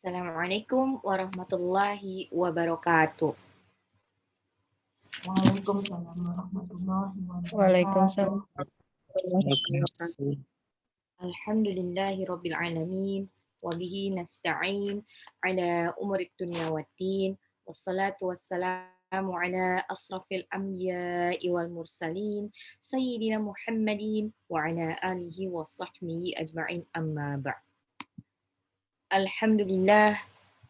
Assalamualaikum warahmatullahi wabarakatuh. Waalaikumsalam warahmatullahi wabarakatuh. Waalaikumsalam. Alhamdulillahi rabbil alamin wa bihi nasta'in ala umurid dunya waddin wassalatu wassalamu ala asrafil anbiya'i wal mursalin sayyidina Muhammadin wa ala alihi wa sahbihi ajma'in amma ba'd. Alhamdulillah,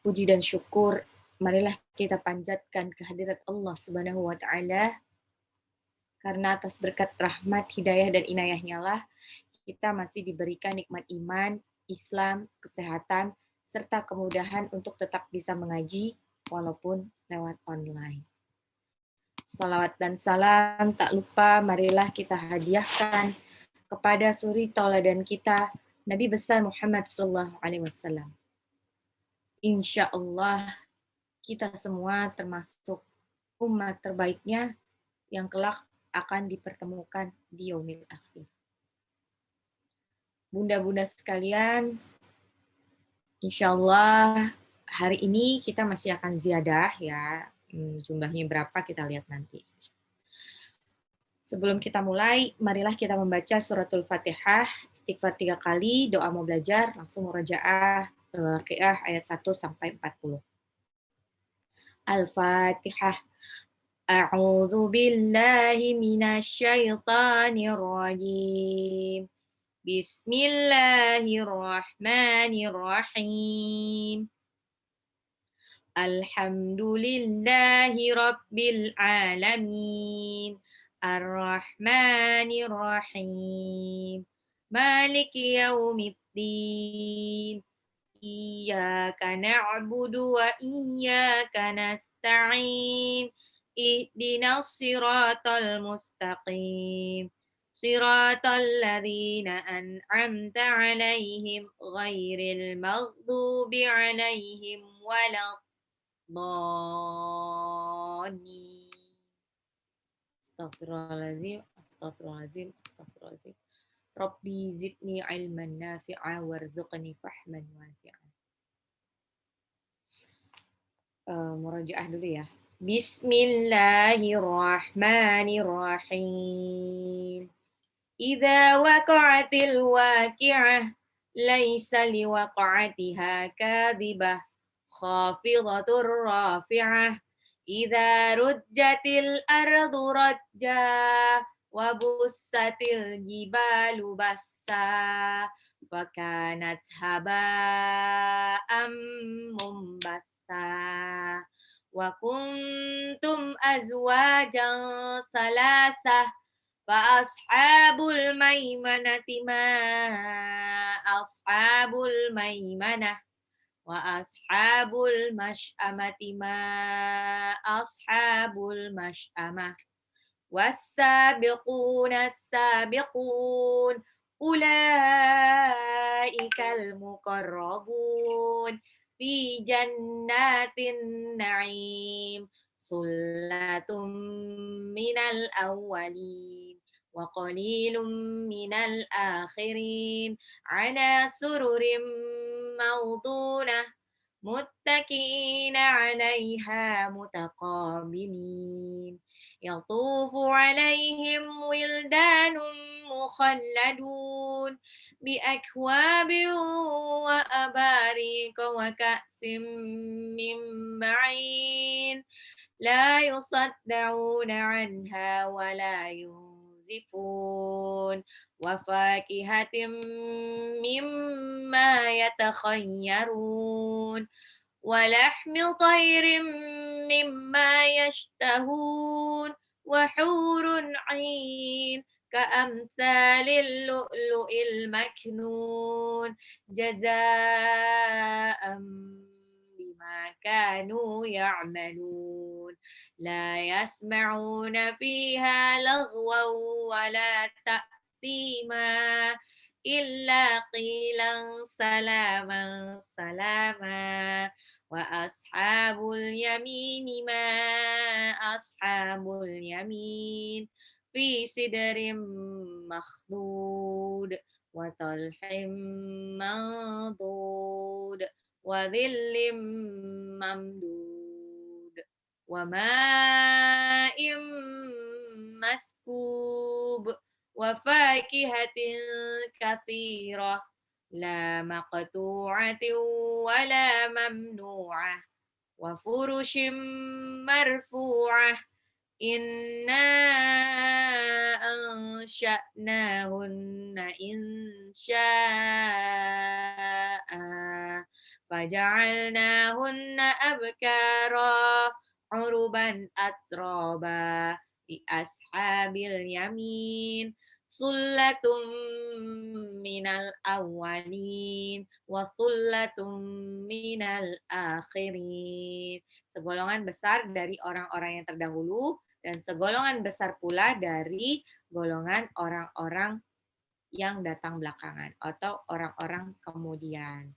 puji dan syukur marilah kita panjatkan kehadirat Allah Subhanahu wa taala, karena atas berkat rahmat, hidayah dan inayahnya lah kita masih diberikan nikmat iman, Islam, kesehatan, serta kemudahan untuk tetap bisa mengaji walaupun lewat online. Salawat dan salam tak lupa marilah kita hadiahkan kepada suri tauladan kita, Nabi besar Muhammad SAW. Insya Allah kita semua termasuk umat terbaiknya yang kelak akan dipertemukan di yaumil akhir. Bunda-bunda sekalian, insya Allah hari ini kita masih akan ziyadah ya. Jumlahnya berapa kita lihat nanti. Sebelum kita mulai, marilah kita membaca suratul Fatihah, istighfar 3 kali, doa mau belajar, langsung murajaah, Waqiah ayat 1 sampai 40. Al-Fatihah. A'udzu billahi minasy syaithanir rajim. Bismillahirrahmanirrahim. Alhamdulillahi rabbil alamin. Ar-Rahmanir-Rahim. Maliki yaumiddin. Iyyaka na'budu wa iyyaka nasta'in. Ihdinas siratal mustaqim. Siratal ladzina an'amta 'alaihim ghairil maghdubi 'alaihim waladdallin. Astaghfirullahaladzim, astaghfirullahaladzim, astaghfirullahaladzim. Rabbi zidni ilman nafi'a warzuqni fahman wasi'a. Murajaah dulu ya. Bismillahirrahmanirrahim. Idza waqa'atil waqi'ah laisa liwaqa'atiha kadhibah khafidatur rafi'ah. Idza rujjatil ardu rajja wa bussatil jibalu bassa wa kanat haba'am mumbassa wa kuntum azwajan salasah fa ashabul maimanati ma ashabul maimanah wa ashabul masy'amati ma ashabul masy'amah was-sabiquna as-sabiqun ulaikal muqarrabun fi jannatin na'im sullatum minal awwalin wa qalilum minal akhirin ala sururim mawdunah muttaqiina 'alaiha mutaqabilin yatufu 'alaihim wildanun mukhalladun bi akwabin wa abarika wa ka'sim min ma'in la yusaddauna 'anha wa la yunzifun wa fakihatin mimma yatakhayyarun wa lahmi tayrin mimma yashtahun wa hurun 'ain ka'amthalil lu'lu'il maknun jazaa'an bima kanu ya'malun la yasma'una fiha laghwan wa la ta'thima illa qilan salaman salama wa ashabul yamini ma ashabul yamin fi sidrim makhdud wa talhim mandud wa dhillim mamdud wa ma'im maskub wa fakihatin katsirah la maqtu'atin wa la mamnu'ah wa furushim marfu'ah inna ansha'nahunna insya'a faja'alnahunna abkara uruban atraba di ashabil yamin sullatum minal awwalin wa sullatum minal akhirin. Segolongan besar dari orang-orang yang terdahulu dan segolongan besar pula dari golongan orang-orang yang datang belakangan atau orang-orang kemudian.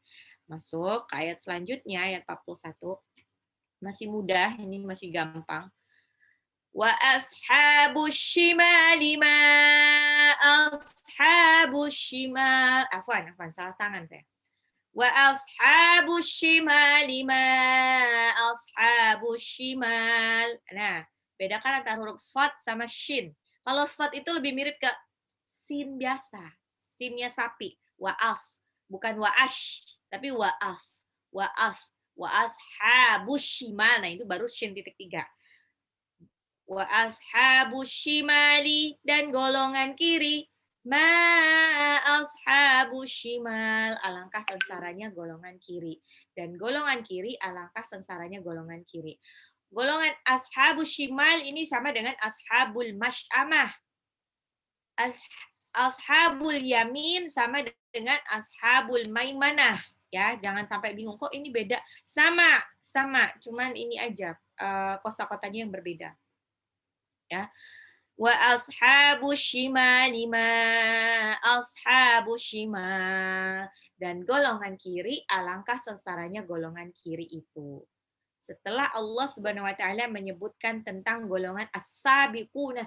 Masuk ke ayat selanjutnya, ayat 41. Masih mudah, ini masih gampang. Wa ashabus shimali ma ashabus shimal. Afwan, salah tangan saya. Wa ashabus shimali ma ashabus shimal. Nah, bedakan antara huruf shad sama shin. Kalau shad itu lebih mirip ke sin biasa, sinnya sapi. Wa as, bukan wa ash, tapi wa as. Wa as, wa ashabus shimal. Nah, itu baru shin titik 3. Wa ashabus shimali dan golongan kiri. Ma ashabus shimal, alangkah sengsaranya golongan kiri. Dan golongan kiri, alangkah sengsaranya golongan kiri. Golongan ashabus shimal ini sama dengan ashabul masy'amah. Ashabul yamin sama dengan ashabul maimanah. Ya, jangan sampai bingung kok ini beda. Sama, cuman ini aja kosakotanya yang berbeda. Ya. Wa ashabus shimali ma ashabus shimal, dan golongan kiri alangkah sengsaranya golongan kiri itu. Setelah Allah Subhanahu wa taala menyebutkan tentang golongan as-sabiqun,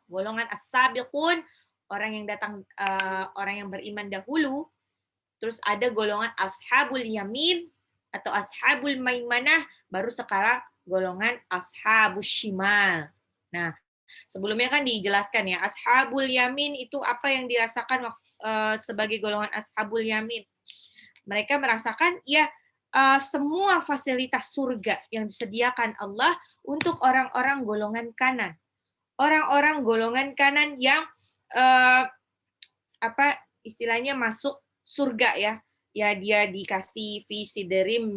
golongan as-sabiqun, orang yang datang orang yang beriman dahulu, terus ada golongan ashabul yamin atau ashabul maimanah, baru sekarang golongan ashabus shimal. Nah, sebelumnya kan dijelaskan ya, ashabul yamin itu apa yang dirasakan sebagai golongan ashabul yamin. Mereka merasakan ya semua fasilitas surga yang disediakan Allah untuk orang-orang golongan kanan. Orang-orang golongan kanan yang apa istilahnya masuk surga ya. Ya dia dikasih fi siderim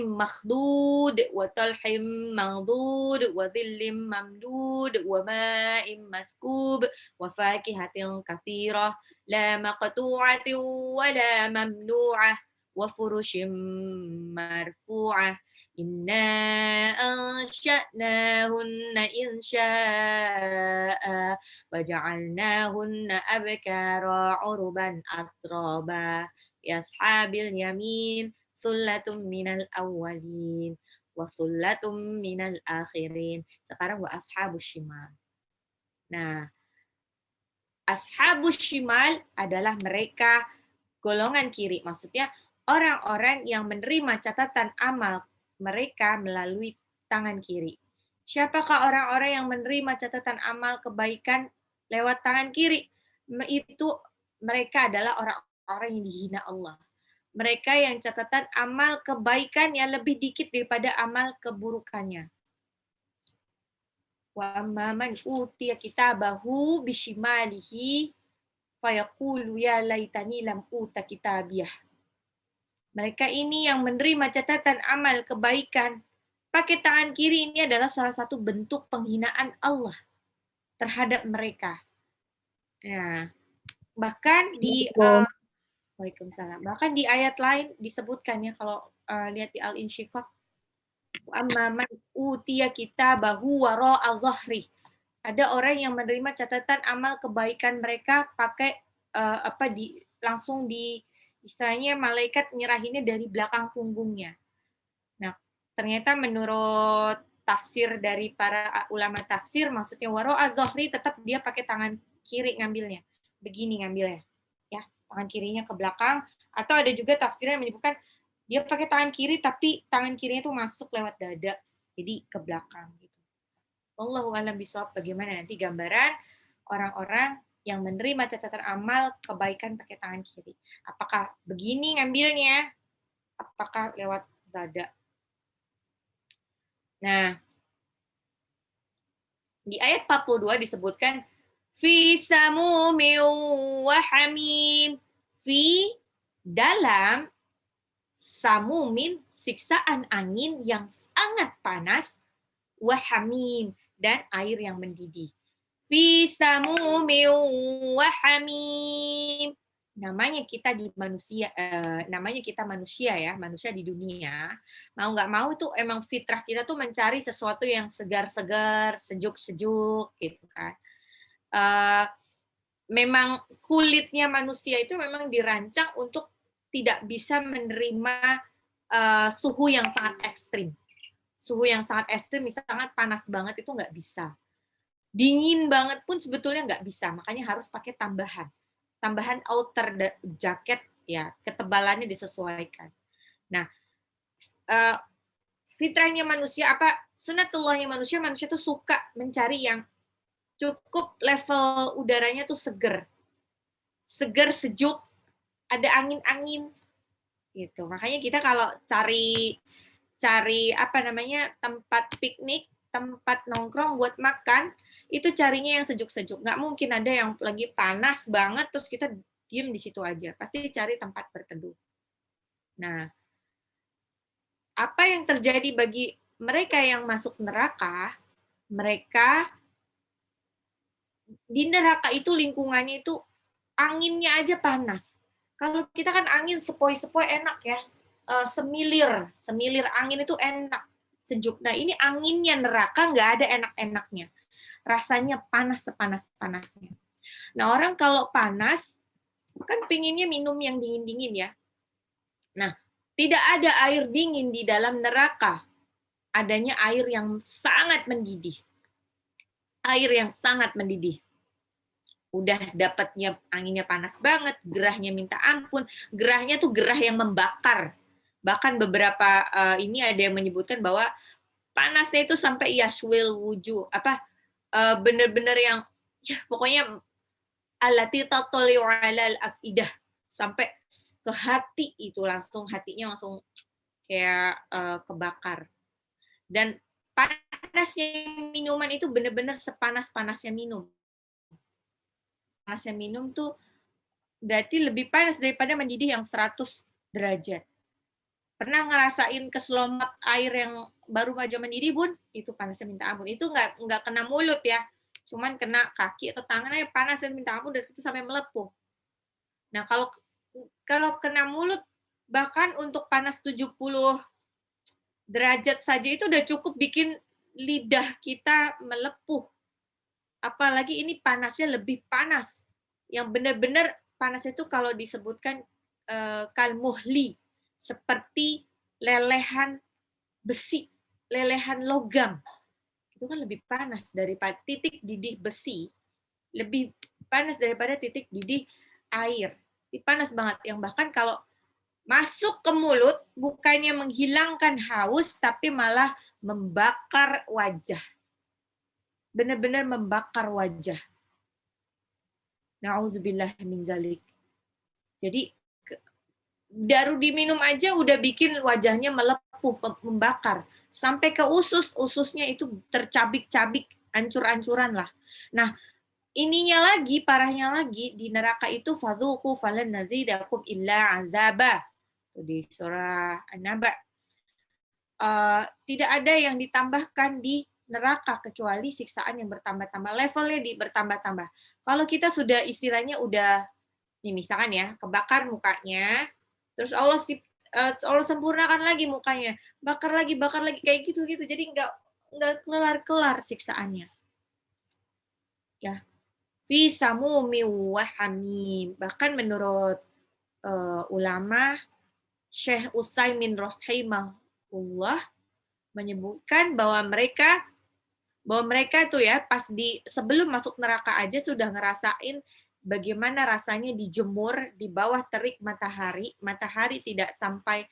makhdud wa talhim maghdud wa dhillim mamdud wa ma'im maskub wa fakihatin katsirah la maqtu'atin wa la mamnu'ah wa furushim marfu'ah inna ansha'nahunna insya'a waja'alnahunna abkara uruban atraba yashabil yamin sullatum minal awwalin wa sullatum minal akhirin. Sekarang wa ashabus shimal. Nah, ashabus shimal adalah mereka golongan kiri. Maksudnya orang-orang yang menerima catatan amal mereka melalui tangan kiri. Siapakah orang-orang yang menerima catatan amal kebaikan lewat tangan kiri? Itu mereka adalah orang-orang yang dihina Allah. Mereka yang catatan amal kebaikan yang lebih dikit daripada amal keburukannya. Wa amman utiya kitabahu bishimalihi fayaqulu ya laitani lam uta kitabiyah. Mereka ini yang menerima catatan amal kebaikan pakai tangan kiri, ini adalah salah satu bentuk penghinaan Allah terhadap mereka. Ya, bahkan di Waalaikumsalam. Bahkan di ayat lain disebutkan ya, kalau lihat di Al-Insyiqaq, amman utiya kitabahu wara'a zahri. Ada orang yang menerima catatan amal kebaikan mereka pakai langsung di istilahnya malaikat nyerahinnya dari belakang punggungnya. Nah, ternyata menurut tafsir dari para ulama tafsir, maksudnya wara'a zahri tetap dia pakai tangan kiri ngambilnya. Begini ngambilnya. Ya, tangan kirinya ke belakang Atau ada juga tafsiran yang menyebutkan dia pakai tangan kiri tapi tangan kirinya itu masuk lewat dada, jadi ke belakang gitu. Wallahu a'lam bishawab. Bagaimana nanti gambaran orang-orang yang menerima catatan amal kebaikan pakai tangan kiri. Apakah begini ngambilnya? Apakah lewat dada? Nah, di ayat 42 disebutkan fi samumin wa hamim. Fi dalam samumin, siksaan angin yang sangat panas, wa hamim, dan air yang mendidih. Fi samumin wa hamim. Namanya kita di manusia, namanya kita manusia ya, manusia di dunia. Mau nggak mau itu emang fitrah kita tuh mencari sesuatu yang segar-segar, sejuk-sejuk gitu kan. Memang kulitnya manusia itu memang dirancang untuk tidak bisa menerima suhu yang sangat ekstrim. Suhu yang sangat ekstrim, misalnya panas banget itu nggak bisa. Dingin banget pun sebetulnya nggak bisa, makanya harus pakai tambahan outer jaket ya, ketebalannya disesuaikan. Nah, fitrahnya manusia apa? Sunatullahnya manusia tuh suka mencari yang cukup level udaranya tuh seger, sejuk, ada angin-angin gitu. Makanya kita kalau cari apa namanya tempat piknik, tempat nongkrong buat makan, itu carinya yang sejuk-sejuk. Nggak mungkin ada yang lagi panas banget terus kita diem di situ aja. Pasti cari tempat berteduh. Nah, apa yang terjadi bagi mereka yang masuk neraka? Mereka di neraka itu lingkungannya itu anginnya aja panas. Kalau kita kan angin sepoi-sepoi enak ya, semilir angin itu enak, sejuk. Nah ini anginnya neraka nggak ada enak-enaknya, rasanya panas sepanas-panasnya. Nah orang kalau panas kan pinginnya minum yang dingin-dingin ya. Nah tidak ada air dingin di dalam neraka, adanya air yang sangat mendidih. Air yang sangat mendidih. Udah dapatnya anginnya panas banget, gerahnya minta ampun, gerahnya tuh gerah yang membakar. Bahkan beberapa ini ada yang menyebutkan bahwa panasnya itu sampai yashwil wujuh, bener-bener yang ya pokoknya allati tatali'u 'alal afidah, sampai ke hati itu langsung hatinya langsung kayak kebakar. Dan panasnya minuman itu bener-bener sepanas-panasnya minum. Panasnya minum tuh berarti lebih panas daripada mendidih yang 100 derajat. Pernah ngerasain keselomot air yang baru aja mendidih, Bun? Itu panasnya minta ampun. Itu nggak kena mulut ya, cuman kena kaki atau tangannya panas dan minta ampun, dari situ sampai melepuh. Nah, kalau kena mulut, bahkan untuk panas 70 derajat saja itu udah cukup bikin lidah kita melepuh. Apalagi ini panasnya lebih panas. Yang benar-benar panas itu kalau disebutkan kalmuhli, seperti lelehan besi, lelehan logam. Itu kan lebih panas daripada titik didih besi, lebih panas daripada titik didih air. Ini panas banget, yang bahkan kalau masuk ke mulut bukannya menghilangkan haus, tapi malah membakar wajah. Benar-benar membakar wajah. Na'udzubillah min zalik. Jadi baru diminum aja udah bikin wajahnya melepuh, membakar. Sampai ke ususnya itu tercabik-cabik, ancur-ancuran lah. Nah, ininya lagi, parahnya lagi, di neraka itu fadzuqu falan nazidakum illa azaba. Itu di surah An-Naba. Tidak ada yang ditambahkan di neraka kecuali siksaan yang bertambah-tambah, levelnya bertambah-tambah. Kalau kita sudah istilahnya udah nih misalkan ya kebakar mukanya, terus Allah sempurnakan lagi mukanya, bakar lagi kayak gitu, jadi nggak kelar siksaannya. Ya, fi samumi wa hamim. Bahkan menurut ulama Syekh Utsaimin rahimahullah menyebutkan bahwa mereka tuh ya pas sebelum masuk neraka aja sudah ngerasain bagaimana rasanya dijemur di bawah terik matahari, matahari tidak sampai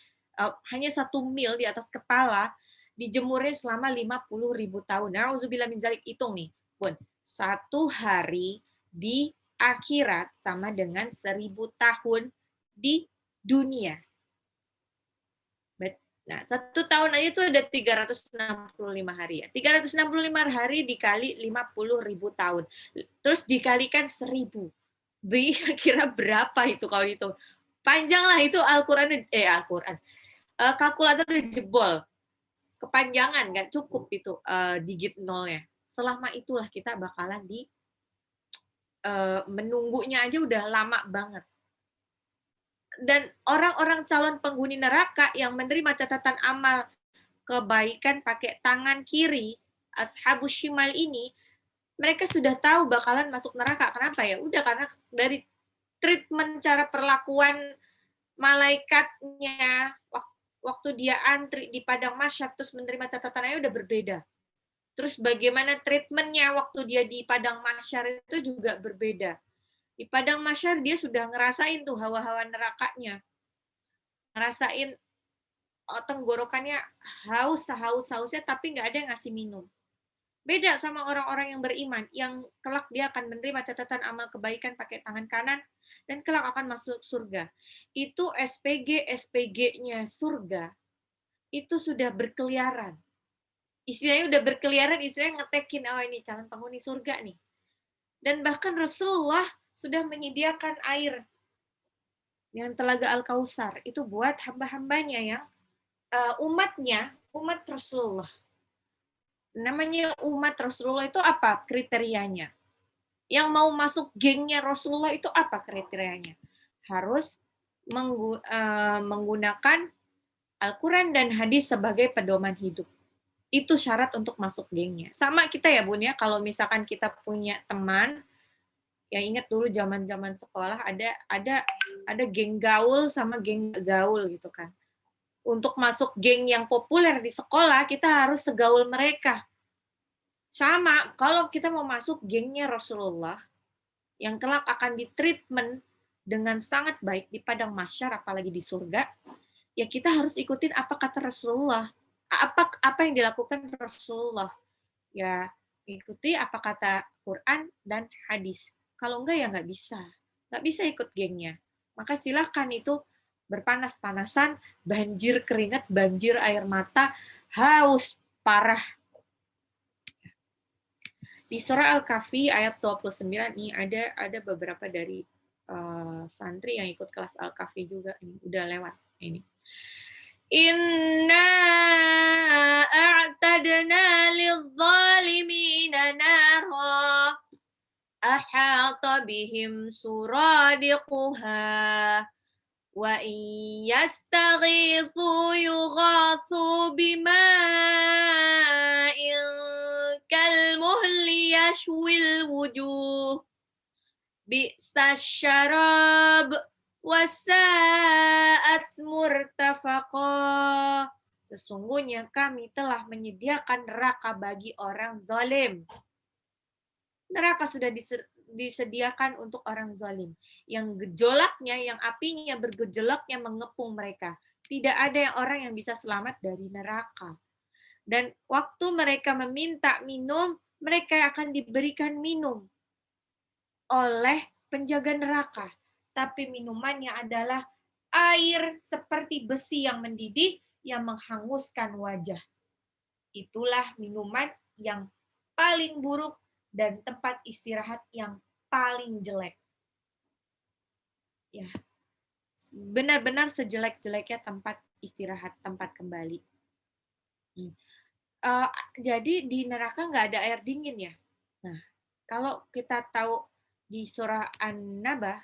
hanya 1 mil di atas kepala, dijemurnya selama 50.000 tahun. Nauzubillah min zalik, hitung nih, Bun. 1 hari di akhirat sama dengan 1.000 tahun di dunia. Nah, 1 tahun aja itu ada 365 hari ya. 365 hari dikali 50.000 tahun. Terus dikalikan 1.000. Kira berapa itu kalau itu? Panjang lah itu Al-Quran. Kalkulator jebol. Kepanjangan, nggak cukup itu digit nolnya. Selama itulah kita bakalan menunggunya aja udah lama banget. Dan orang-orang calon penghuni neraka yang menerima catatan amal kebaikan pakai tangan kiri, ashabus shimal ini, mereka sudah tahu bakalan masuk neraka. Kenapa ya? Udah karena dari treatment cara perlakuan malaikatnya waktu dia antri di padang mahsyar terus menerima catatannya udah berbeda. Terus bagaimana treatmentnya waktu dia di padang mahsyar itu juga berbeda. Di padang mahsyar dia sudah ngerasain tuh hawa-hawa nerakanya. Ngerasain tenggorokannya hausnya tapi nggak ada yang ngasih minum. Beda sama orang-orang yang beriman, yang kelak dia akan menerima catatan amal kebaikan pakai tangan kanan, dan kelak akan masuk surga. Itu SPG-SPG-nya surga, itu sudah berkeliaran. Istilahnya udah berkeliaran, istilahnya ngetekin, oh ini calon penghuni surga nih. Dan bahkan Rasulullah sudah menyediakan air yang telaga Al-Kautsar, itu buat hamba-hambanya yang umat Rasulullah. Namanya umat Rasulullah itu apa kriterianya? Yang mau masuk gengnya Rasulullah itu apa kriterianya? Harus menggunakan Al-Quran dan hadis sebagai pedoman hidup. Itu syarat untuk masuk gengnya. Sama kita ya Bun ya, kalau misalkan kita punya teman, ya ingat dulu zaman-zaman sekolah ada geng gaul sama geng gaul gitu kan. Untuk masuk geng yang populer di sekolah, kita harus segaul mereka. Sama, kalau kita mau masuk gengnya Rasulullah, yang kelak akan ditreatment dengan sangat baik di padang mahsyar, apalagi di surga, ya kita harus ikutin apa kata Rasulullah. Apa yang dilakukan Rasulullah. Ya, ikuti apa kata Quran dan hadis. Kalau enggak, ya nggak bisa. Nggak bisa ikut gengnya. Maka silahkan itu berpanas-panasan, banjir keringat, banjir air mata, haus parah. Di surah Al-Kahfi ayat 29 nih ada beberapa dari santri yang ikut kelas Al-Kahfi juga, ini udah lewat ini. Inna a'tadna lidh-dhalimina nara ahata bihim suradiquha wa in yastaghithu yughathu bima'in kalmuhli yashwil wujuh bi'sa syarab wasa'at murtafaqa. Sesungguhnya kami telah menyediakan neraka bagi orang zalim. Neraka sudah disediakan untuk orang zalim. Yang gejolaknya, yang apinya bergejolaknya mengepung mereka. Tidak ada orang yang bisa selamat dari neraka. Dan waktu mereka meminta minum, mereka akan diberikan minum oleh penjaga neraka. Tapi minumannya adalah air seperti besi yang mendidih yang menghanguskan wajah. Itulah minuman yang paling buruk dan tempat istirahat yang paling jelek. Ya, benar-benar sejelek-jeleknya tempat istirahat, tempat kembali. Jadi di neraka nggak ada air dingin ya. Nah, kalau kita tahu di surah An-Naba,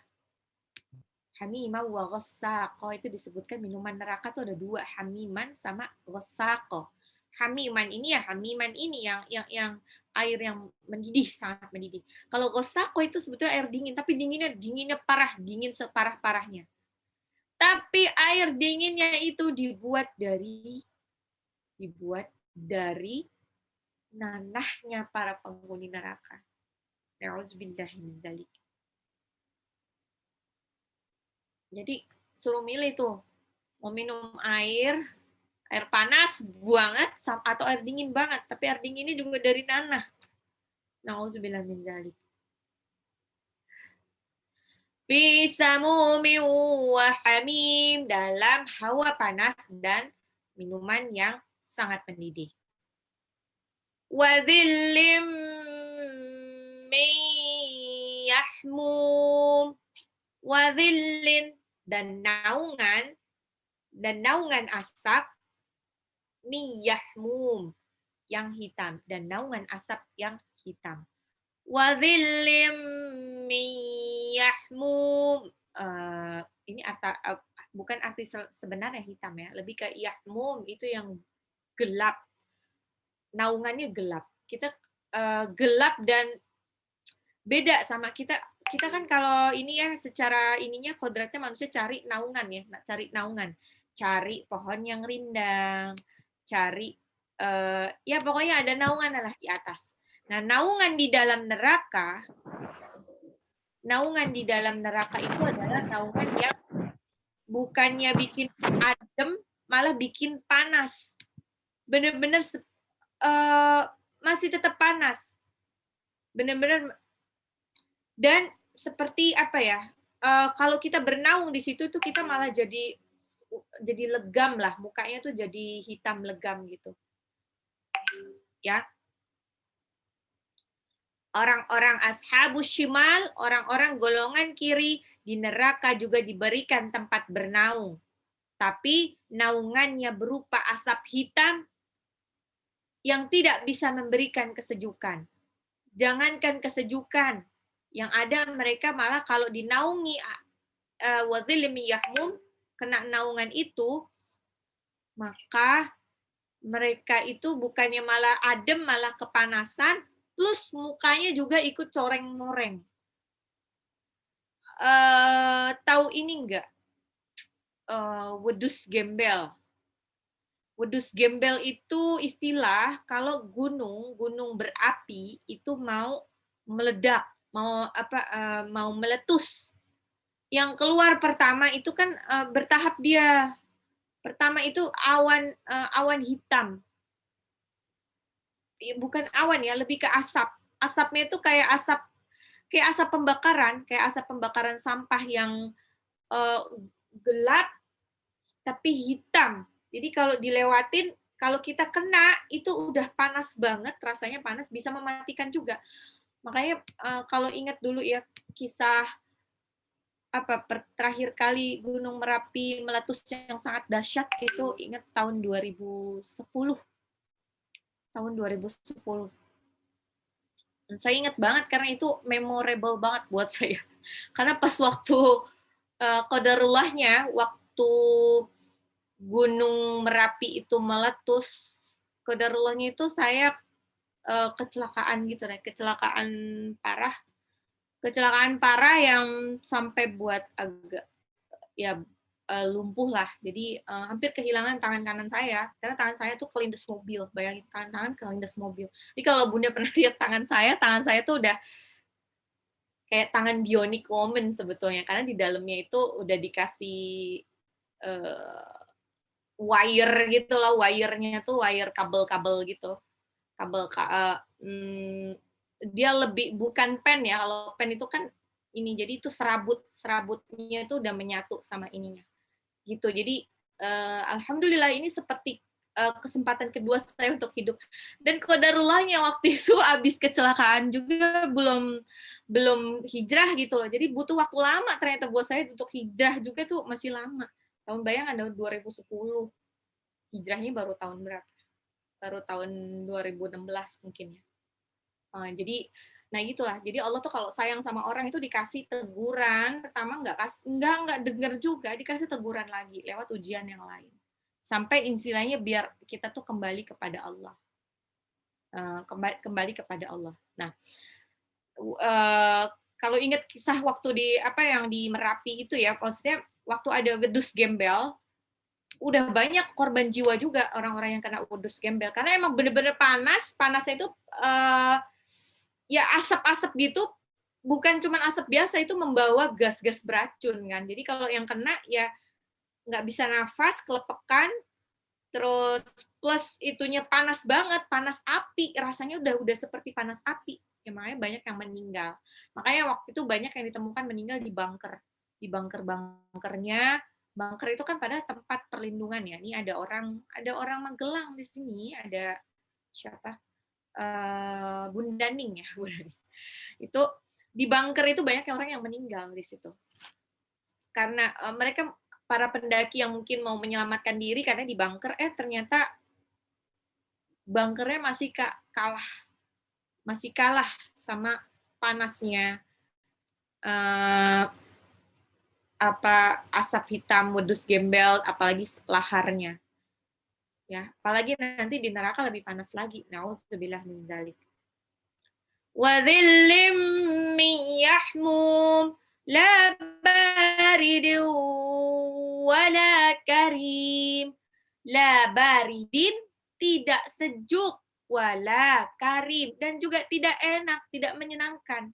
hamiman wa ghassaqo, itu disebutkan minuman neraka tuh ada 2, hamiman sama ghassaqo. Hamiman ini ya, hamiman ini yang air yang mendidih, sangat mendidih. Kalau ghassaqo itu sebetulnya air dingin, tapi dinginnya parah, dingin separah-parahnya. Tapi air dinginnya itu dibuat dari nanahnya para penghuni neraka. Na'udzubillahi min dzalik. Jadi suruh milih tuh, mau minum air panas banget atau air dingin banget, tapi air dinginnya juga dari tanah. Nauzubillah min zalik. Fi samumin wa hamim, dalam hawa panas dan minuman yang sangat mendidih. Wa dhillim min yahmum, wa dhillin, dan naungan asap min yahmum, yang hitam, dan naungan asap yang hitam. Wa dhillim min yahmum. Ini bukan arti sebenarnya hitam ya, lebih ke yahmum itu yang gelap, naungannya gelap. Kita gelap dan beda sama kita kan kalau ini ya secara ininya kodratnya manusia cari naungan ya, cari pohon yang rindang, cari ya pokoknya ada naungan lah di atas. Nah, naungan di dalam neraka itu adalah naungan yang bukannya bikin adem, malah bikin panas. Bener-bener masih tetap panas. Bener-bener, dan seperti apa ya? Kalau kita bernaung di situ tuh kita malah jadi legam lah, mukanya tuh jadi hitam legam gitu. Ya. Orang-orang ashabus shimal, orang-orang golongan kiri, di neraka juga diberikan tempat bernaung. Tapi naungannya berupa asap hitam yang tidak bisa memberikan kesejukan. Jangankan kesejukan, yang ada mereka malah kalau dinaungi wadhillim yahmum, kena naungan itu, maka mereka itu bukannya malah adem, malah kepanasan, plus mukanya juga ikut coreng-moreng. Tahu ini enggak? Wedus gembel. Wedus gembel itu istilah kalau gunung berapi itu mau meledak, mau meletus. Yang keluar pertama itu kan bertahap dia. Pertama itu awan hitam. Bukan awan ya, lebih ke asap. Asapnya itu kayak asap pembakaran sampah yang gelap tapi hitam. Jadi kalau dilewatin, kalau kita kena itu udah panas banget, rasanya panas, bisa mematikan juga. Makanya kalau ingat dulu ya kisah terakhir kali Gunung Merapi meletus yang sangat dahsyat itu ingat tahun 2010. Tahun 2010. Dan saya ingat banget karena itu memorable banget buat saya. Karena pas waktu qadarullahnya, waktu Gunung Merapi itu meletus, qadarullahnya itu saya kecelakaan gitu deh, kecelakaan parah yang sampai buat agak ya lumpuh lah. Jadi hampir kehilangan tangan kanan saya, karena tangan saya tuh kelindes mobil. Bayangin, tangan kelindes mobil. Jadi kalau Bunda pernah lihat tangan saya tuh udah kayak tangan bionic woman sebetulnya, karena di dalamnya itu udah dikasih wire gitu lah, wire-nya tuh wire kabel-kabel gitu. Dia lebih bukan pen ya, kalau pen itu kan ini, jadi itu serabutnya itu udah menyatu sama ininya gitu. Jadi alhamdulillah ini seperti kesempatan kedua saya untuk hidup. Dan qadarullahnya waktu itu abis kecelakaan juga belum hijrah gitu loh. Jadi butuh waktu lama ternyata buat saya untuk hijrah juga tuh masih lama. Tahun bayang ada 2010. Hijrahnya baru tahun berapa? Baru tahun 2016 mungkin ya. Jadi nah gitulah. Jadi Allah tuh kalau sayang sama orang itu dikasih teguran, pertama nggak dengar juga, dikasih teguran lagi lewat ujian yang lain. Sampai istilahnya biar kita tuh kembali kepada Allah. Kembali kepada Allah. Nah, kalau ingat kisah waktu yang di Merapi itu ya, maksudnya waktu ada wedus gembel, udah banyak korban jiwa juga orang-orang yang kena wedus gembel, karena emang bener-bener panasnya itu ya asap-asap gitu, bukan cuma asap biasa, itu membawa gas-gas beracun kan. Jadi kalau yang kena ya nggak bisa nafas, kelepekan, terus plus itunya panas banget, panas api, rasanya udah seperti panas api. Ya makanya banyak yang meninggal. Makanya waktu itu banyak yang ditemukan meninggal di bunker. Di bunker-bunkernya, bunker itu kan pada tempat perlindungan ya. Ini ada orang Magelang di sini, ada siapa? Bundaning ya, Bundaning. Itu di bunker itu banyak orang yang meninggal di situ. Karena mereka para pendaki yang mungkin mau menyelamatkan diri karena di bunker, ternyata bunkernya masih kalah sama panasnya asap hitam wedus gembel, apalagi laharnya. Ya, apalagi nanti di neraka lebih panas lagi. Nauzubillah min dzalik. Wa dhillim min yahmum la baridin wala karim. La baridin, tidak sejuk, wala karim, dan juga tidak enak, tidak menyenangkan.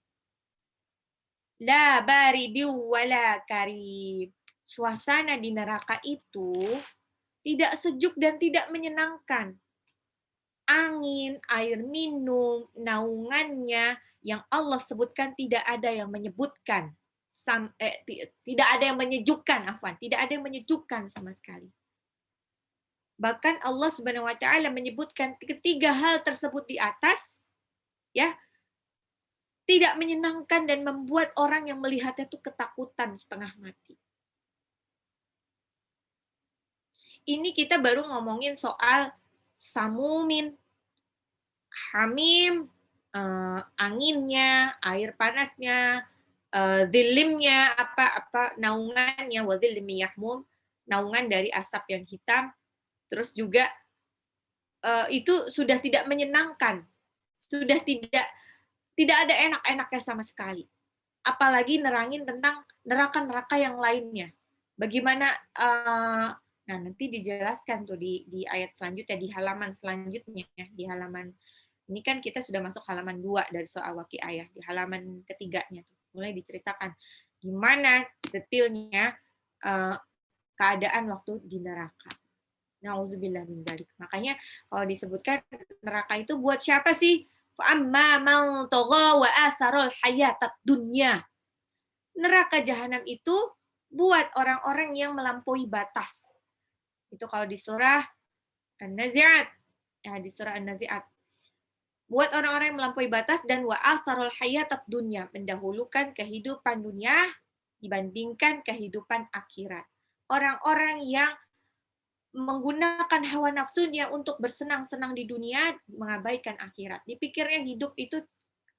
La baridin wala karim. Suasana di neraka itu tidak sejuk dan tidak menyenangkan. Angin, air minum, naungannya yang Allah sebutkan tidak ada yang menyebutkan. Tidak ada yang menyejukkan, tidak ada yang menyejukkan sama sekali. Bahkan Allah Subhanahu wa taala menyebutkan ketiga hal tersebut di atas, ya, tidak menyenangkan dan membuat orang yang melihatnya itu ketakutan setengah mati. Ini kita baru ngomongin soal samumin, hamim, anginnya, air panasnya, dilimnya, naungannya, wadhillim yahmum, naungan dari asap yang hitam, terus juga itu sudah tidak menyenangkan, sudah tidak ada enak-enaknya sama sekali. Apalagi nerangin tentang neraka-neraka yang lainnya. Bagaimana, nah nanti dijelaskan tuh di ayat selanjutnya, di halaman selanjutnya, di halaman ini kan kita sudah masuk halaman 2 dari soal Waqiah ya, di halaman ketiganya tuh mulai diceritakan gimana detailnya keadaan waktu di neraka. Nauzubillah min dzalik. Makanya kalau disebutkan neraka itu buat siapa sih? Fa amma man tagha wa atharal hayatad dunya. Neraka jahanam itu buat orang-orang yang melampaui batas. Itu kalau di surah An-Nazi'at. Ya, di surah An-Nazi'at. Buat orang-orang yang melampaui batas dan wa atharul hayatad dunya, mendahulukan kehidupan dunia dibandingkan kehidupan akhirat. Orang-orang yang menggunakan hawa nafsunya untuk bersenang-senang di dunia, mengabaikan akhirat. Dipikirnya hidup itu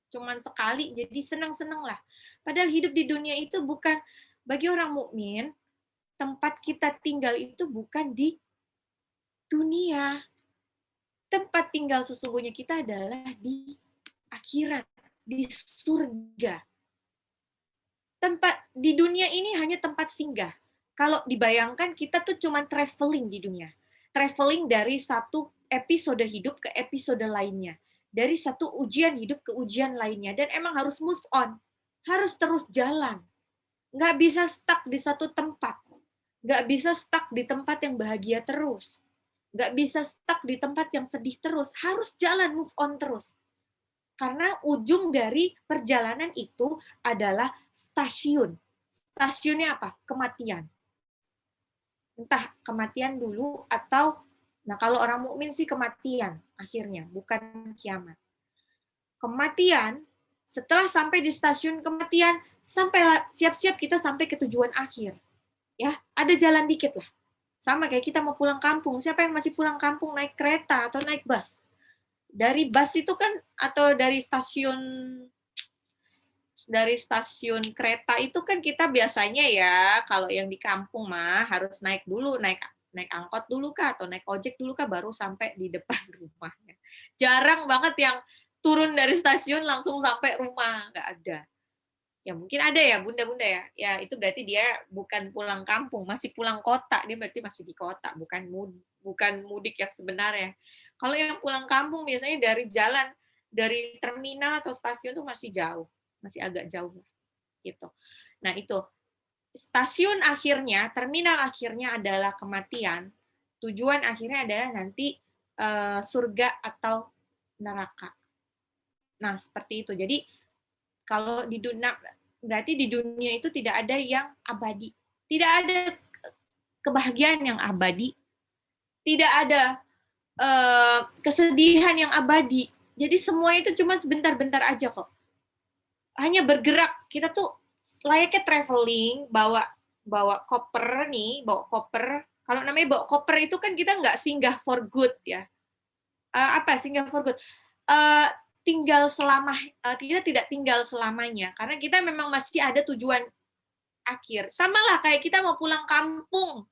cuman sekali, jadi senang-senang lah. Padahal hidup di dunia itu bukan, bagi orang mukmin, tempat kita tinggal itu bukan di dunia. Tempat tinggal sesungguhnya kita adalah di akhirat, di surga. Tempat di dunia ini hanya tempat singgah. Kalau dibayangkan kita tuh cuma traveling di dunia. Traveling dari satu episode hidup ke episode lainnya. Dari satu ujian hidup ke ujian lainnya. Dan emang harus move on. Harus terus jalan. Nggak bisa stuck di satu tempat. Nggak bisa stuck di tempat yang bahagia terus. Nggak bisa stuck di tempat yang sedih terus. Harus jalan, move on terus. Karena ujung dari perjalanan itu adalah stasiun. Stasiunnya apa? Kematian. Entah kematian dulu atau, nah kalau orang mukmin sih kematian akhirnya, bukan kiamat. Kematian, setelah sampai di stasiun kematian, sampai siap-siap kita sampai ke tujuan akhir. Ya, ada jalan dikit lah. Sama kayak kita mau pulang kampung. Siapa yang masih pulang kampung naik kereta atau naik bus? Dari bus itu kan, atau dari stasiun kereta itu kan kita biasanya ya, kalau yang di kampung mah harus naik dulu, naik angkot dulu kah atau naik ojek dulu kah baru sampai di depan rumahnya. Jarang banget yang turun dari stasiun langsung sampai rumah, nggak ada. Ya mungkin ada ya bunda-bunda ya. Ya itu berarti dia bukan pulang kampung, masih pulang kota. Dia berarti masih di kota, bukan mudik yang sebenarnya. Kalau yang pulang kampung biasanya dari jalan, dari terminal atau stasiun tuh masih jauh. masih agak jauh gitu. Nah, itu stasiun akhirnya, terminal akhirnya adalah kematian. Tujuan akhirnya adalah nanti surga atau neraka. Nah, seperti itu. Jadi kalau di dunia, berarti di dunia itu tidak ada yang abadi. Tidak ada kebahagiaan yang abadi. Tidak ada kesedihan yang abadi. Jadi semua itu cuma sebentar-bentar aja kok. Hanya bergerak. Kita tuh layaknya traveling, bawa koper nih, bawa koper. Kalau namanya bawa koper itu kan kita nggak singgah for good ya. Apa singgah for good? Tinggal selama kita tidak tinggal selamanya karena kita memang masih ada tujuan akhir. Samalah kayak kita mau pulang kampung,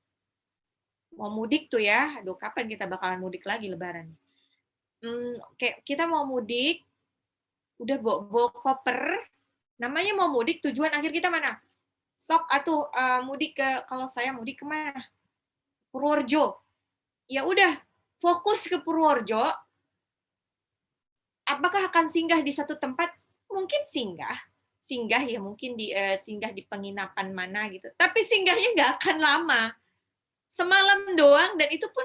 mau mudik tuh ya. Aduh, kapan kita bakalan mudik lagi Lebaran? Kayak kita mau mudik, udah bawa koper, namanya mau mudik, tujuan akhir kita mana? Sok atuh mudik ke, kalau saya mudik kemana? Purworejo. Ya udah, fokus ke Purworejo. Apakah akan singgah di satu tempat? Mungkin singgah ya mungkin singgah di penginapan mana gitu. Tapi singgahnya nggak akan lama. Semalam doang dan itu pun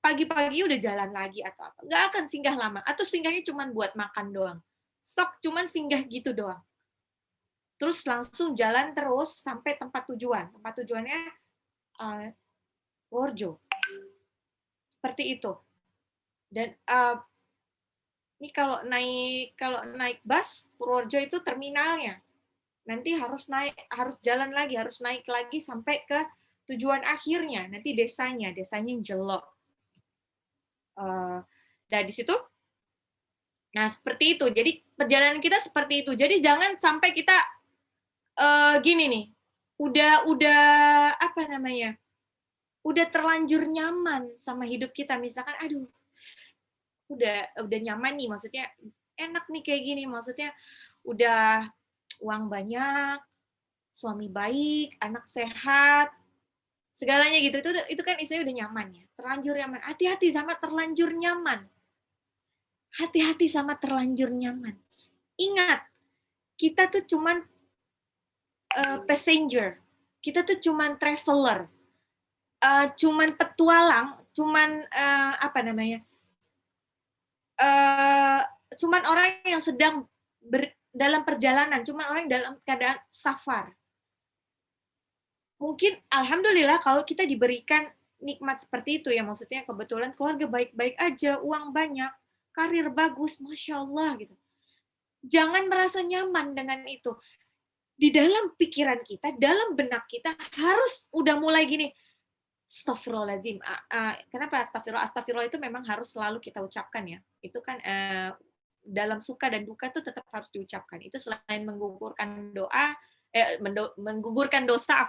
pagi-pagi udah jalan lagi atau apa. Nggak akan singgah lama. Atau singgahnya cuma buat makan doang. Sok cuman singgah gitu doang. Terus langsung jalan terus sampai tempat tujuan. Tempat tujuannya Purworejo. Seperti itu. Dan ini kalau naik bus Purworejo itu terminalnya. Nanti harus jalan lagi, harus naik lagi sampai ke tujuan akhirnya. Nanti desanya Jelok. Dan di situ, nah seperti itu. Jadi perjalanan kita seperti itu. Jadi jangan sampai kita gini nih, udah apa namanya, udah terlanjur nyaman sama hidup kita. Misalkan, aduh, udah nyaman nih, maksudnya enak nih kayak gini, maksudnya udah uang banyak, suami baik, anak sehat, segalanya gitu. Itu kan istilahnya udah nyaman ya. Terlanjur nyaman. Hati-hati sama terlanjur nyaman. Hati-hati sama terlanjur nyaman. Ingat, kita tuh cuman passenger. Kita tuh cuman traveler. Cuman petualang, cuman apa namanya? Cuman orang yang sedang dalam perjalanan, cuman orang yang dalam keadaan safar. Mungkin alhamdulillah kalau kita diberikan nikmat seperti itu ya, maksudnya kebetulan keluarga baik-baik aja, uang banyak, karir bagus, Masya Allah gitu. Jangan merasa nyaman dengan itu. Di dalam pikiran kita, dalam benak kita harus udah mulai gini, astagfirullahaladzim. Kenapa astagfirullah? Astagfirullah itu memang harus selalu kita ucapkan ya. Itu kan dalam suka dan duka itu tetap harus diucapkan. Itu selain menggugurkan doa, menggugurkan dosa,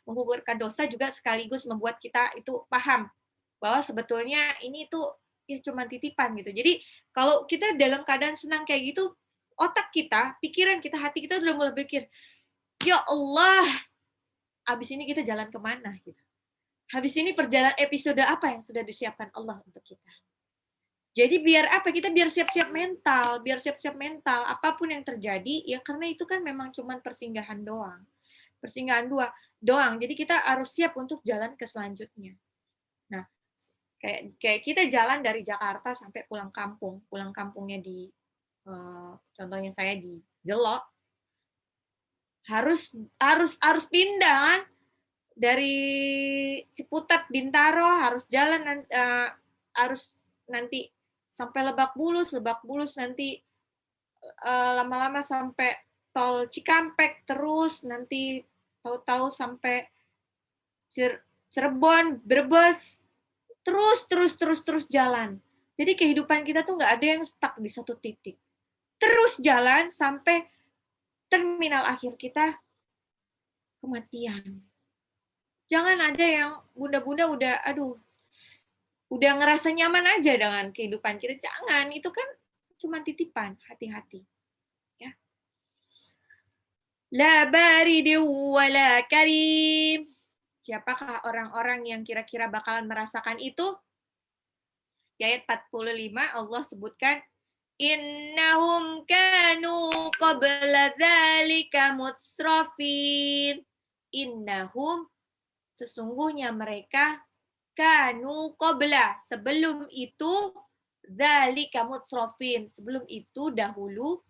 menggugurkan dosa juga sekaligus membuat kita itu paham bahwa sebetulnya ini tuh ya cuma titipan gitu. Jadi kalau kita dalam keadaan senang kayak gitu, otak kita, pikiran kita, hati kita udah mulai berpikir, ya Allah, abis ini kita jalan kemana gitu. Habis ini perjalanan episode apa yang sudah disiapkan Allah untuk kita. Jadi biar apa? Kita biar siap-siap mental, apapun yang terjadi, ya karena itu kan memang cuma persinggahan doang. Persinggahan doang. Jadi kita harus siap untuk jalan ke selanjutnya. Nah, kayak kita jalan dari Jakarta sampai pulang kampung. Pulang kampungnya di contohnya saya di Jelok. Harus pindah kan? Dari Ciputat, Bintaro harus jalan harus nanti sampai Lebak Bulus nanti lama-lama sampai tol Cikampek, terus nanti tahu-tahu sampai Cirebon, Brebes, terus jalan. Jadi kehidupan kita tuh nggak ada yang stuck di satu titik. Terus jalan sampai terminal akhir kita, kematian. Jangan ada yang bunda-bunda udah ngerasa nyaman aja dengan kehidupan kita. Jangan, itu kan cuma titipan, hati-hati. Ya. La baridu wala karim. Siapakah orang-orang yang kira-kira bakalan merasakan itu? Di ayat 45 Allah sebutkan, Innahum kanu qabla dzalika mutrafin. Innahum, sesungguhnya mereka, kanu qabla, sebelum itu, dzalika mutrafin, sebelum itu dahulu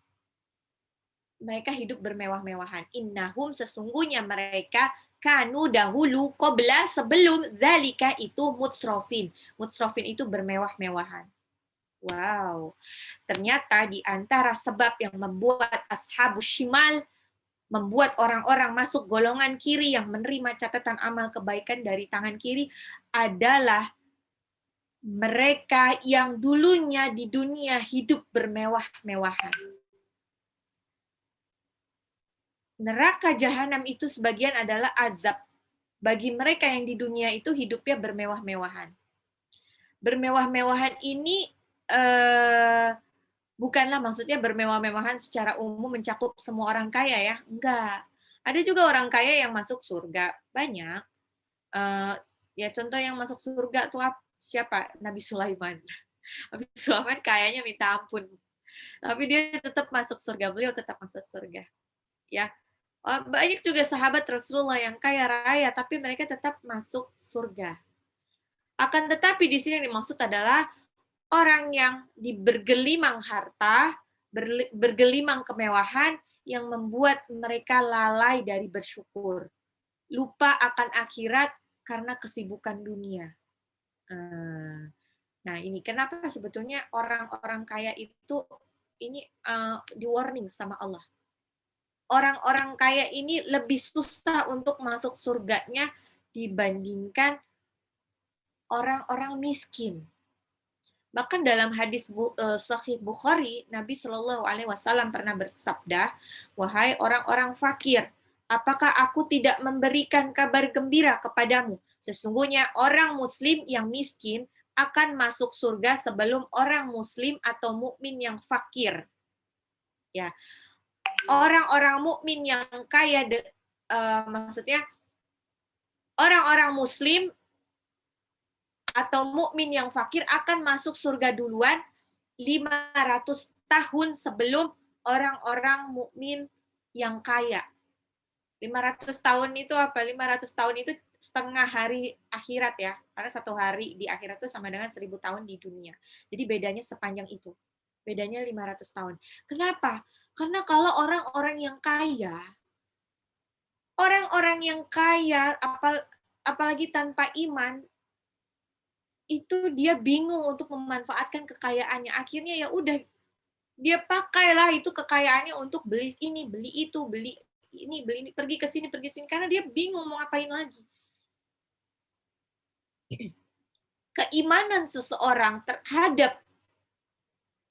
mereka hidup bermewah-mewahan. Innahum, sesungguhnya mereka, kanu dahulu, qabla, sebelum, dzalika itu mutrafin. Mutrafin itu bermewah-mewahan. Wow, ternyata di antara sebab yang membuat ashabus shimal, membuat orang-orang masuk golongan kiri yang menerima catatan amal kebaikan dari tangan kiri adalah mereka yang dulunya di dunia hidup bermewah-mewahan. Neraka jahanam itu sebagian adalah azab bagi mereka yang di dunia itu hidupnya bermewah-mewahan. Bermewah-mewahan ini bukanlah maksudnya bermewah-mewahan secara umum mencakup semua orang kaya ya, enggak. Ada juga orang kaya yang masuk surga, banyak. Ya contoh yang masuk surga tuh siapa? Nabi Sulaiman. Nabi Sulaiman kayaknya minta ampun, tapi dia tetap masuk surga, beliau tetap masuk surga. Ya, banyak juga sahabat Rasulullah yang kaya raya, tapi mereka tetap masuk surga. Akan tetapi di sini yang dimaksud adalah orang yang bergelimang harta, bergelimang kemewahan yang membuat mereka lalai dari bersyukur. Lupa akan akhirat karena kesibukan dunia. Nah, ini kenapa sebetulnya orang-orang kaya itu ini di warning sama Allah. Orang-orang kaya ini lebih susah untuk masuk surganya dibandingkan orang-orang miskin. Bahkan dalam hadis Sahih Bukhari, Nabi Shallallahu Alaihi Wasallam pernah bersabda, wahai orang-orang fakir, apakah aku tidak memberikan kabar gembira kepadamu? Sesungguhnya orang Muslim yang miskin akan masuk surga sebelum orang Muslim atau mukmin yang fakir. Ya, orang-orang mukmin yang kaya, maksudnya orang-orang Muslim atau mukmin yang fakir akan masuk surga duluan 500 tahun sebelum orang-orang mukmin yang kaya. 500 tahun itu apa? 500 tahun itu setengah hari akhirat ya. Karena satu hari di akhirat itu sama dengan 1000 tahun di dunia. Jadi bedanya sepanjang itu. Bedanya 500 tahun. Kenapa? Karena kalau orang-orang yang kaya, apalagi tanpa iman, itu dia bingung untuk memanfaatkan kekayaannya. Akhirnya ya udah, dia pakailah itu kekayaannya untuk beli ini, beli itu, beli ini, pergi ke sini, karena dia bingung mau ngapain lagi. Keimanan seseorang terhadap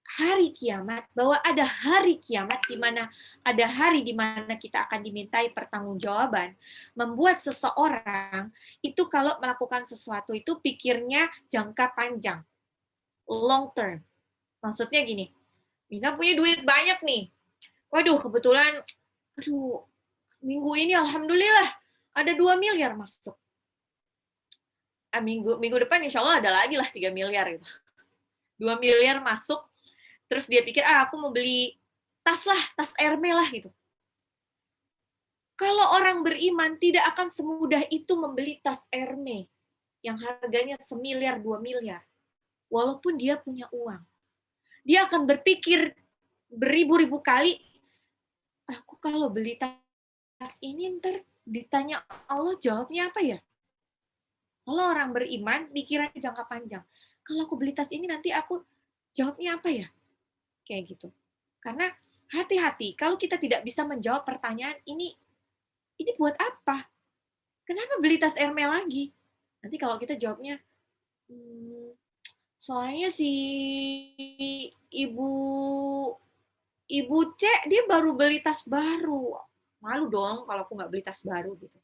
hari kiamat, bahwa ada hari kiamat di mana ada hari di mana kita akan dimintai pertanggungjawaban, membuat seseorang itu kalau melakukan sesuatu itu pikirnya jangka panjang, long term. Maksudnya gini, misal punya duit banyak nih, waduh kebetulan, minggu ini alhamdulillah ada 2 miliar masuk. Minggu depan insya Allah ada lagi lah 3 miliar gitu. 2 miliar masuk, terus dia pikir, aku mau beli tas lah, tas Hermes lah gitu. Kalau orang beriman tidak akan semudah itu membeli tas Hermes yang harganya 1 miliar, 2 miliar. Walaupun dia punya uang. Dia akan berpikir beribu-ribu kali, aku kalau beli tas ini ntar ditanya Allah jawabnya apa ya? Kalau orang beriman, pikirannya jangka panjang. Kalau aku beli tas ini nanti aku jawabnya apa ya? Kayak gitu. Karena hati-hati, kalau kita tidak bisa menjawab pertanyaan ini buat apa? Kenapa beli tas Hermes lagi? Nanti kalau kita jawabnya, soalnya si ibu C dia baru beli tas baru. Malu dong kalau aku nggak beli tas baru gitu.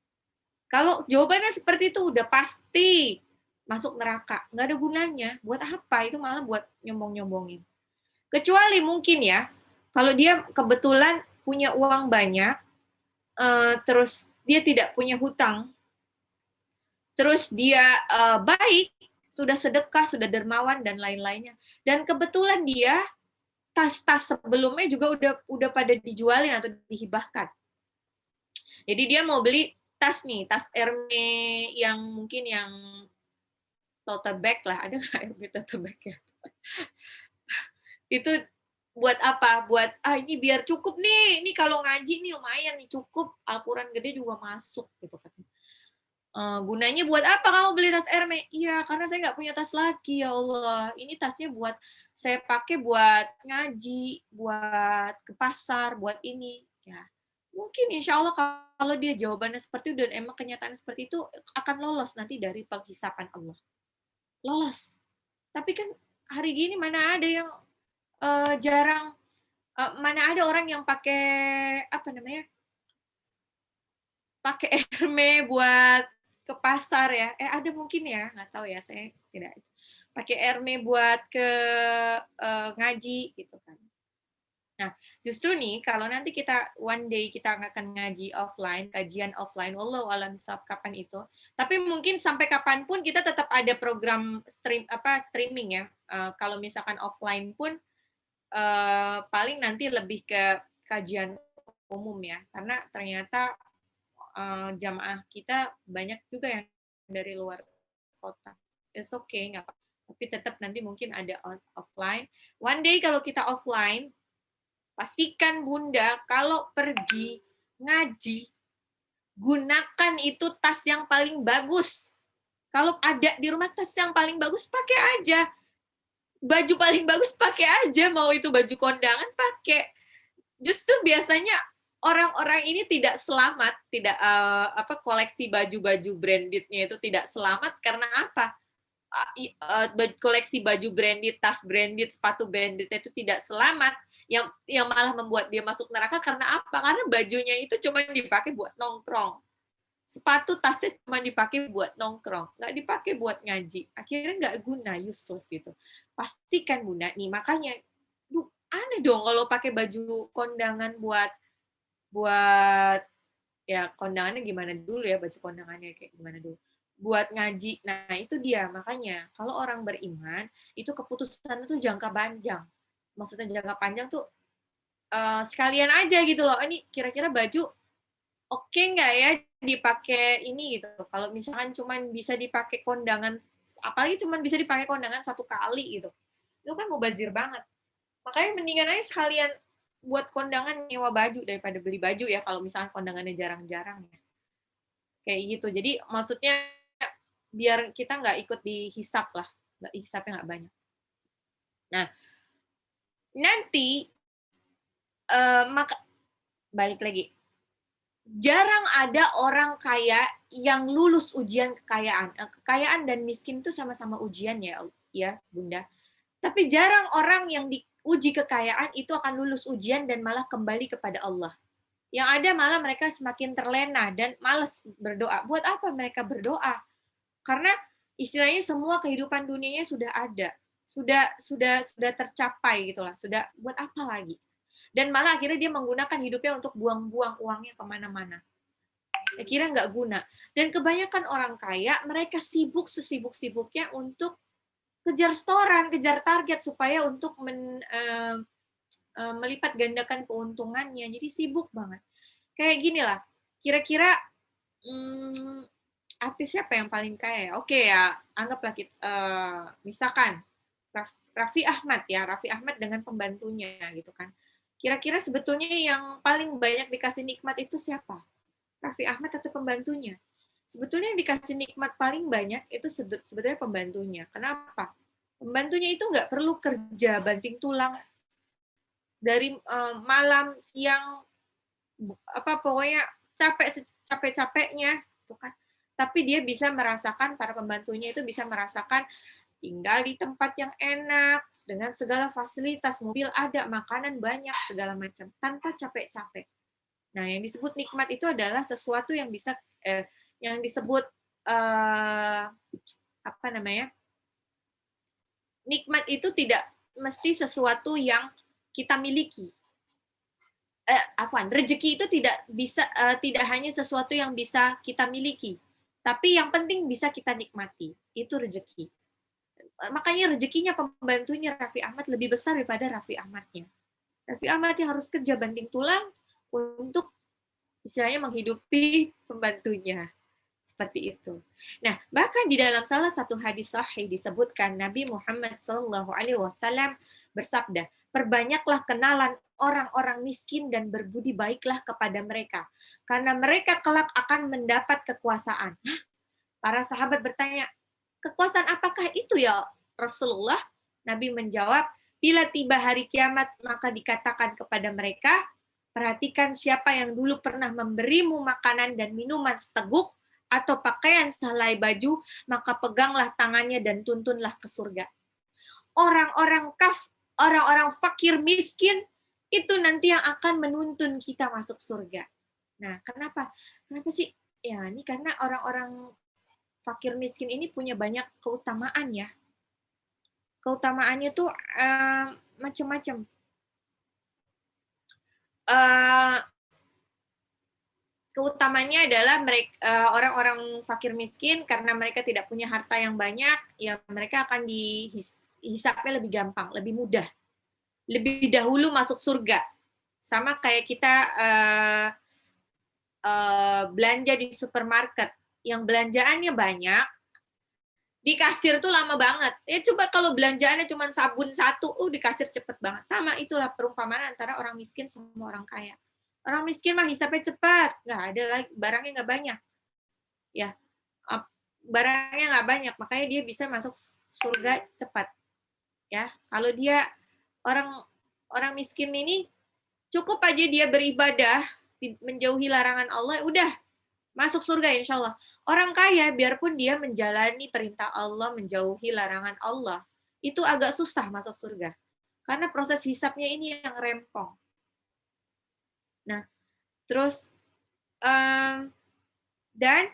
Kalau jawabannya seperti itu udah pasti masuk neraka, nggak ada gunanya. Buat apa? Itu malah buat nyombong-nyombongin. Kecuali mungkin ya, kalau dia kebetulan punya uang banyak, terus dia tidak punya hutang, terus dia baik, sudah sedekah, sudah dermawan, dan lain-lainnya. Dan kebetulan dia tas-tas sebelumnya juga udah pada dijualin atau dihibahkan. Jadi dia mau beli tas nih, tas Hermes yang mungkin yang tote bag lah, ada nggak Hermes tote bag ya? Itu buat apa? Buat ini biar cukup nih, ini kalau ngaji nih lumayan nih cukup, Al-Quran gede juga masuk gitu kan. Gunanya buat apa kamu beli tas Hermes? Iya, karena saya nggak punya tas lagi, ya Allah. Ini tasnya buat saya pakai buat ngaji, buat ke pasar, buat ini. Ya, mungkin insya Allah kalau dia jawabannya seperti itu dan emang kenyataan seperti itu akan lolos nanti dari penghisapan Allah. Lolos. Tapi kan hari gini mana ada yang jarang, mana ada orang yang pakai apa namanya? Pakai Hermes buat ke pasar ya. Ada mungkin ya, nggak tahu ya, saya tidak. Pakai Hermes buat ke ngaji gitu kan. Nah, justru nih kalau nanti kita one day kita akan ngaji offline, kajian offline, wallahu alam kapan itu. Tapi mungkin sampai kapanpun kita tetap ada program streaming ya. Kalau misalkan offline pun paling nanti lebih ke kajian umum ya, karena ternyata jamaah kita banyak juga yang dari luar kota. It's okay, nggak apa-apa. Tapi tetap nanti mungkin ada offline. One day kalau kita offline, pastikan Bunda kalau pergi ngaji, gunakan itu tas yang paling bagus. Kalau ada di rumah tas yang paling bagus, pakai aja. Baju paling bagus pakai aja, mau itu baju kondangan pakai. Justru biasanya orang-orang ini tidak selamat, tidak koleksi baju-baju brandednya itu tidak selamat karena apa? Koleksi baju branded, tas branded, sepatu branded itu tidak selamat, yang malah membuat dia masuk neraka karena apa? Karena bajunya itu cuma dipakai buat nongkrong. Sepatu tasnya cuma dipakai buat nongkrong, nggak dipakai buat ngaji. Akhirnya nggak guna, useless gitu. Pastikan Bunda, nih makanya, aneh dong kalau pakai baju kondangan buat ya kondangannya gimana dulu ya, baju kondangannya kayak gimana dulu. Buat ngaji. Nah, itu dia. Makanya, kalau orang beriman, itu keputusan itu jangka panjang. Maksudnya jangka panjang tuh sekalian aja gitu loh. Ini kira-kira baju oke nggak ya dipakai ini gitu. Kalau misalkan cuman bisa dipakai kondangan, apalagi cuman bisa dipakai kondangan 1 kali gitu. Itu kan mubazir banget. Makanya mendingan aja sekalian buat kondangan nyewa baju daripada beli baju ya, kalau misalkan kondangannya jarang-jarang ya. Kayak gitu. Jadi maksudnya biar kita nggak ikut dihisap lah, hisapnya nggak banyak. Nah, nanti maka balik lagi, jarang ada orang kaya yang lulus ujian kekayaan. Kekayaan dan miskin itu sama-sama ujian ya Bunda. Tapi jarang orang yang diuji kekayaan itu akan lulus ujian dan malah kembali kepada Allah. Yang ada malah mereka semakin terlena dan malas berdoa. Buat apa mereka berdoa? Karena istilahnya semua kehidupan dunianya sudah ada, sudah tercapai gitulah, sudah buat apa lagi? Dan malah akhirnya dia menggunakan hidupnya untuk buang-buang uangnya kemana-mana. Kira nggak guna. Dan kebanyakan orang kaya mereka sibuk sesibuk-sibuknya untuk kejar setoran, kejar target supaya untuk melipat gandakan keuntungannya. Jadi sibuk banget. Kayak gini lah. Kira-kira artis siapa yang paling kaya? Oke ya, anggaplah kita, misalkan Raffi Ahmad ya, Raffi Ahmad dengan pembantunya gitu kan. Kira-kira sebetulnya yang paling banyak dikasih nikmat itu siapa? Raffi Ahmad atau pembantunya? Sebetulnya yang dikasih nikmat paling banyak itu sebetulnya pembantunya. Kenapa? Pembantunya itu nggak perlu kerja banting tulang dari malam, siang, pokoknya capek-capeknya, gitu kan. Tapi dia bisa merasakan, para pembantunya itu bisa merasakan tinggal di tempat yang enak, dengan segala fasilitas, mobil ada, makanan banyak, segala macam, tanpa capek-capek. Nah, yang disebut nikmat itu adalah sesuatu yang bisa, yang disebut, nikmat itu tidak mesti sesuatu yang kita miliki. Rezeki itu tidak hanya sesuatu yang bisa kita miliki, tapi yang penting bisa kita nikmati. Itu rezeki. makanya rezekinya pembantunya Raffi Ahmad lebih besar daripada Raffi Ahmadnya. Raffi Ahmadnya harus kerja banting tulang untuk istilahnya menghidupi pembantunya. Seperti itu. Nah, bahkan di dalam salah satu hadis sahih disebutkan Nabi Muhammad SAW bersabda, perbanyaklah kenalan orang-orang miskin dan berbudi baiklah kepada mereka, karena mereka kelak akan mendapat kekuasaan. Para sahabat bertanya, kekuasaan apakah itu ya Rasulullah? Nabi menjawab, bila tiba hari kiamat, maka dikatakan kepada mereka, perhatikan siapa yang dulu pernah memberimu makanan dan minuman seteguk, atau pakaian sehelai baju, maka peganglah tangannya dan tuntunlah ke surga. Orang-orang fakir miskin, itu nanti yang akan menuntun kita masuk surga. Nah, kenapa? Kenapa sih? Ya, ini karena orang-orang fakir miskin ini punya banyak keutamaan ya. Keutamaannya tuh macam-macam. Keutamanya adalah mereka orang-orang fakir miskin karena mereka tidak punya harta yang banyak, ya mereka akan dihisapnya lebih gampang, lebih mudah, lebih dahulu masuk surga. Sama kayak kita belanja di supermarket, yang belanjaannya banyak, di kasir tuh lama banget. Ya coba kalau belanjaannya cuma sabun satu, di kasir cepet banget. Sama itulah perumpamaan antara orang miskin sama orang kaya. Orang miskin mah hisapnya cepat, nggak ada lagi, barangnya nggak banyak. Ya, barangnya nggak banyak, makanya dia bisa masuk surga cepat. Ya, kalau dia orang miskin ini cukup aja dia beribadah, menjauhi larangan Allah, udah masuk surga insya Allah. Orang kaya biarpun dia menjalani perintah Allah, menjauhi larangan Allah, itu agak susah masuk surga. Karena proses hisapnya ini yang rempong. Nah, terus dan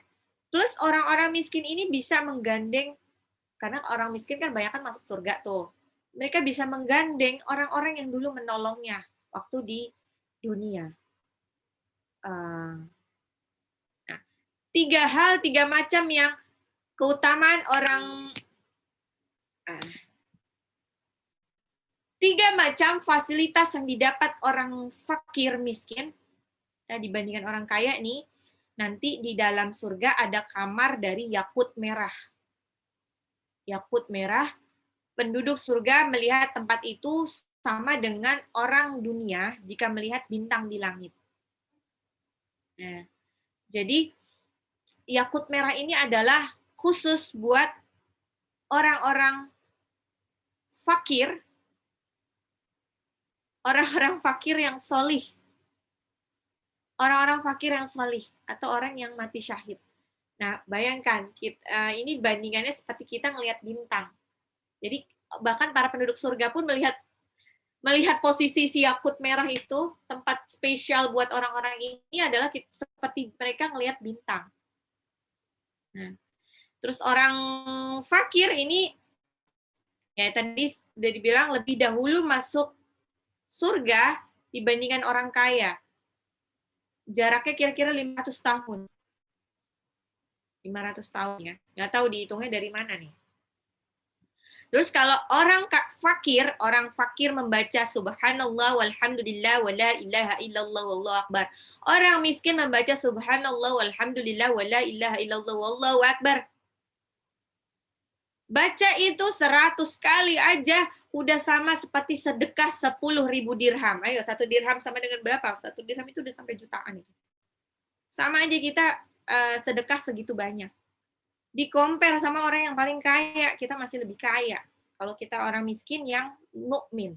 plus orang-orang miskin ini bisa menggandeng, karena orang miskin kan banyak kan masuk surga tuh. Mereka bisa menggandeng orang-orang yang dulu menolongnya waktu di dunia. Nah, tiga macam yang keutamaan orang, tiga macam fasilitas yang didapat orang fakir miskin dibandingkan orang kaya nih. Nanti di dalam surga ada kamar dari yakut merah. Yakut merah, penduduk surga melihat tempat itu sama dengan orang dunia jika melihat bintang di langit. Nah, jadi yakut merah ini adalah khusus buat orang-orang fakir, orang-orang fakir yang solih, orang-orang fakir yang solih, atau orang yang mati syahid. Nah, bayangkan, ini bandingannya seperti kita ngelihat bintang. Jadi, bahkan para penduduk surga pun melihat posisi si yakut merah itu, tempat spesial buat orang-orang ini adalah seperti mereka ngelihat bintang. Nah, terus orang fakir ini, ya tadi sudah dibilang lebih dahulu masuk surga dibandingkan orang kaya. Jaraknya kira-kira 500 tahun. 500 tahun ya. Nggak tahu dihitungnya dari mana nih. Terus kalau orang fakir membaca subhanallah walhamdulillah wala ilaha illallah wallahu akbar. Orang miskin membaca subhanallah walhamdulillah wala ilaha illallah wallahu akbar. Baca itu 100 kali aja udah sama seperti sedekah 10.000 dirham. Ayo, 1 dirham sama dengan berapa? 1 dirham itu udah sampai jutaan itu. Sama aja kita sedekah segitu banyak. Di-compare sama orang yang paling kaya, kita masih lebih kaya. Kalau kita orang miskin yang mukmin.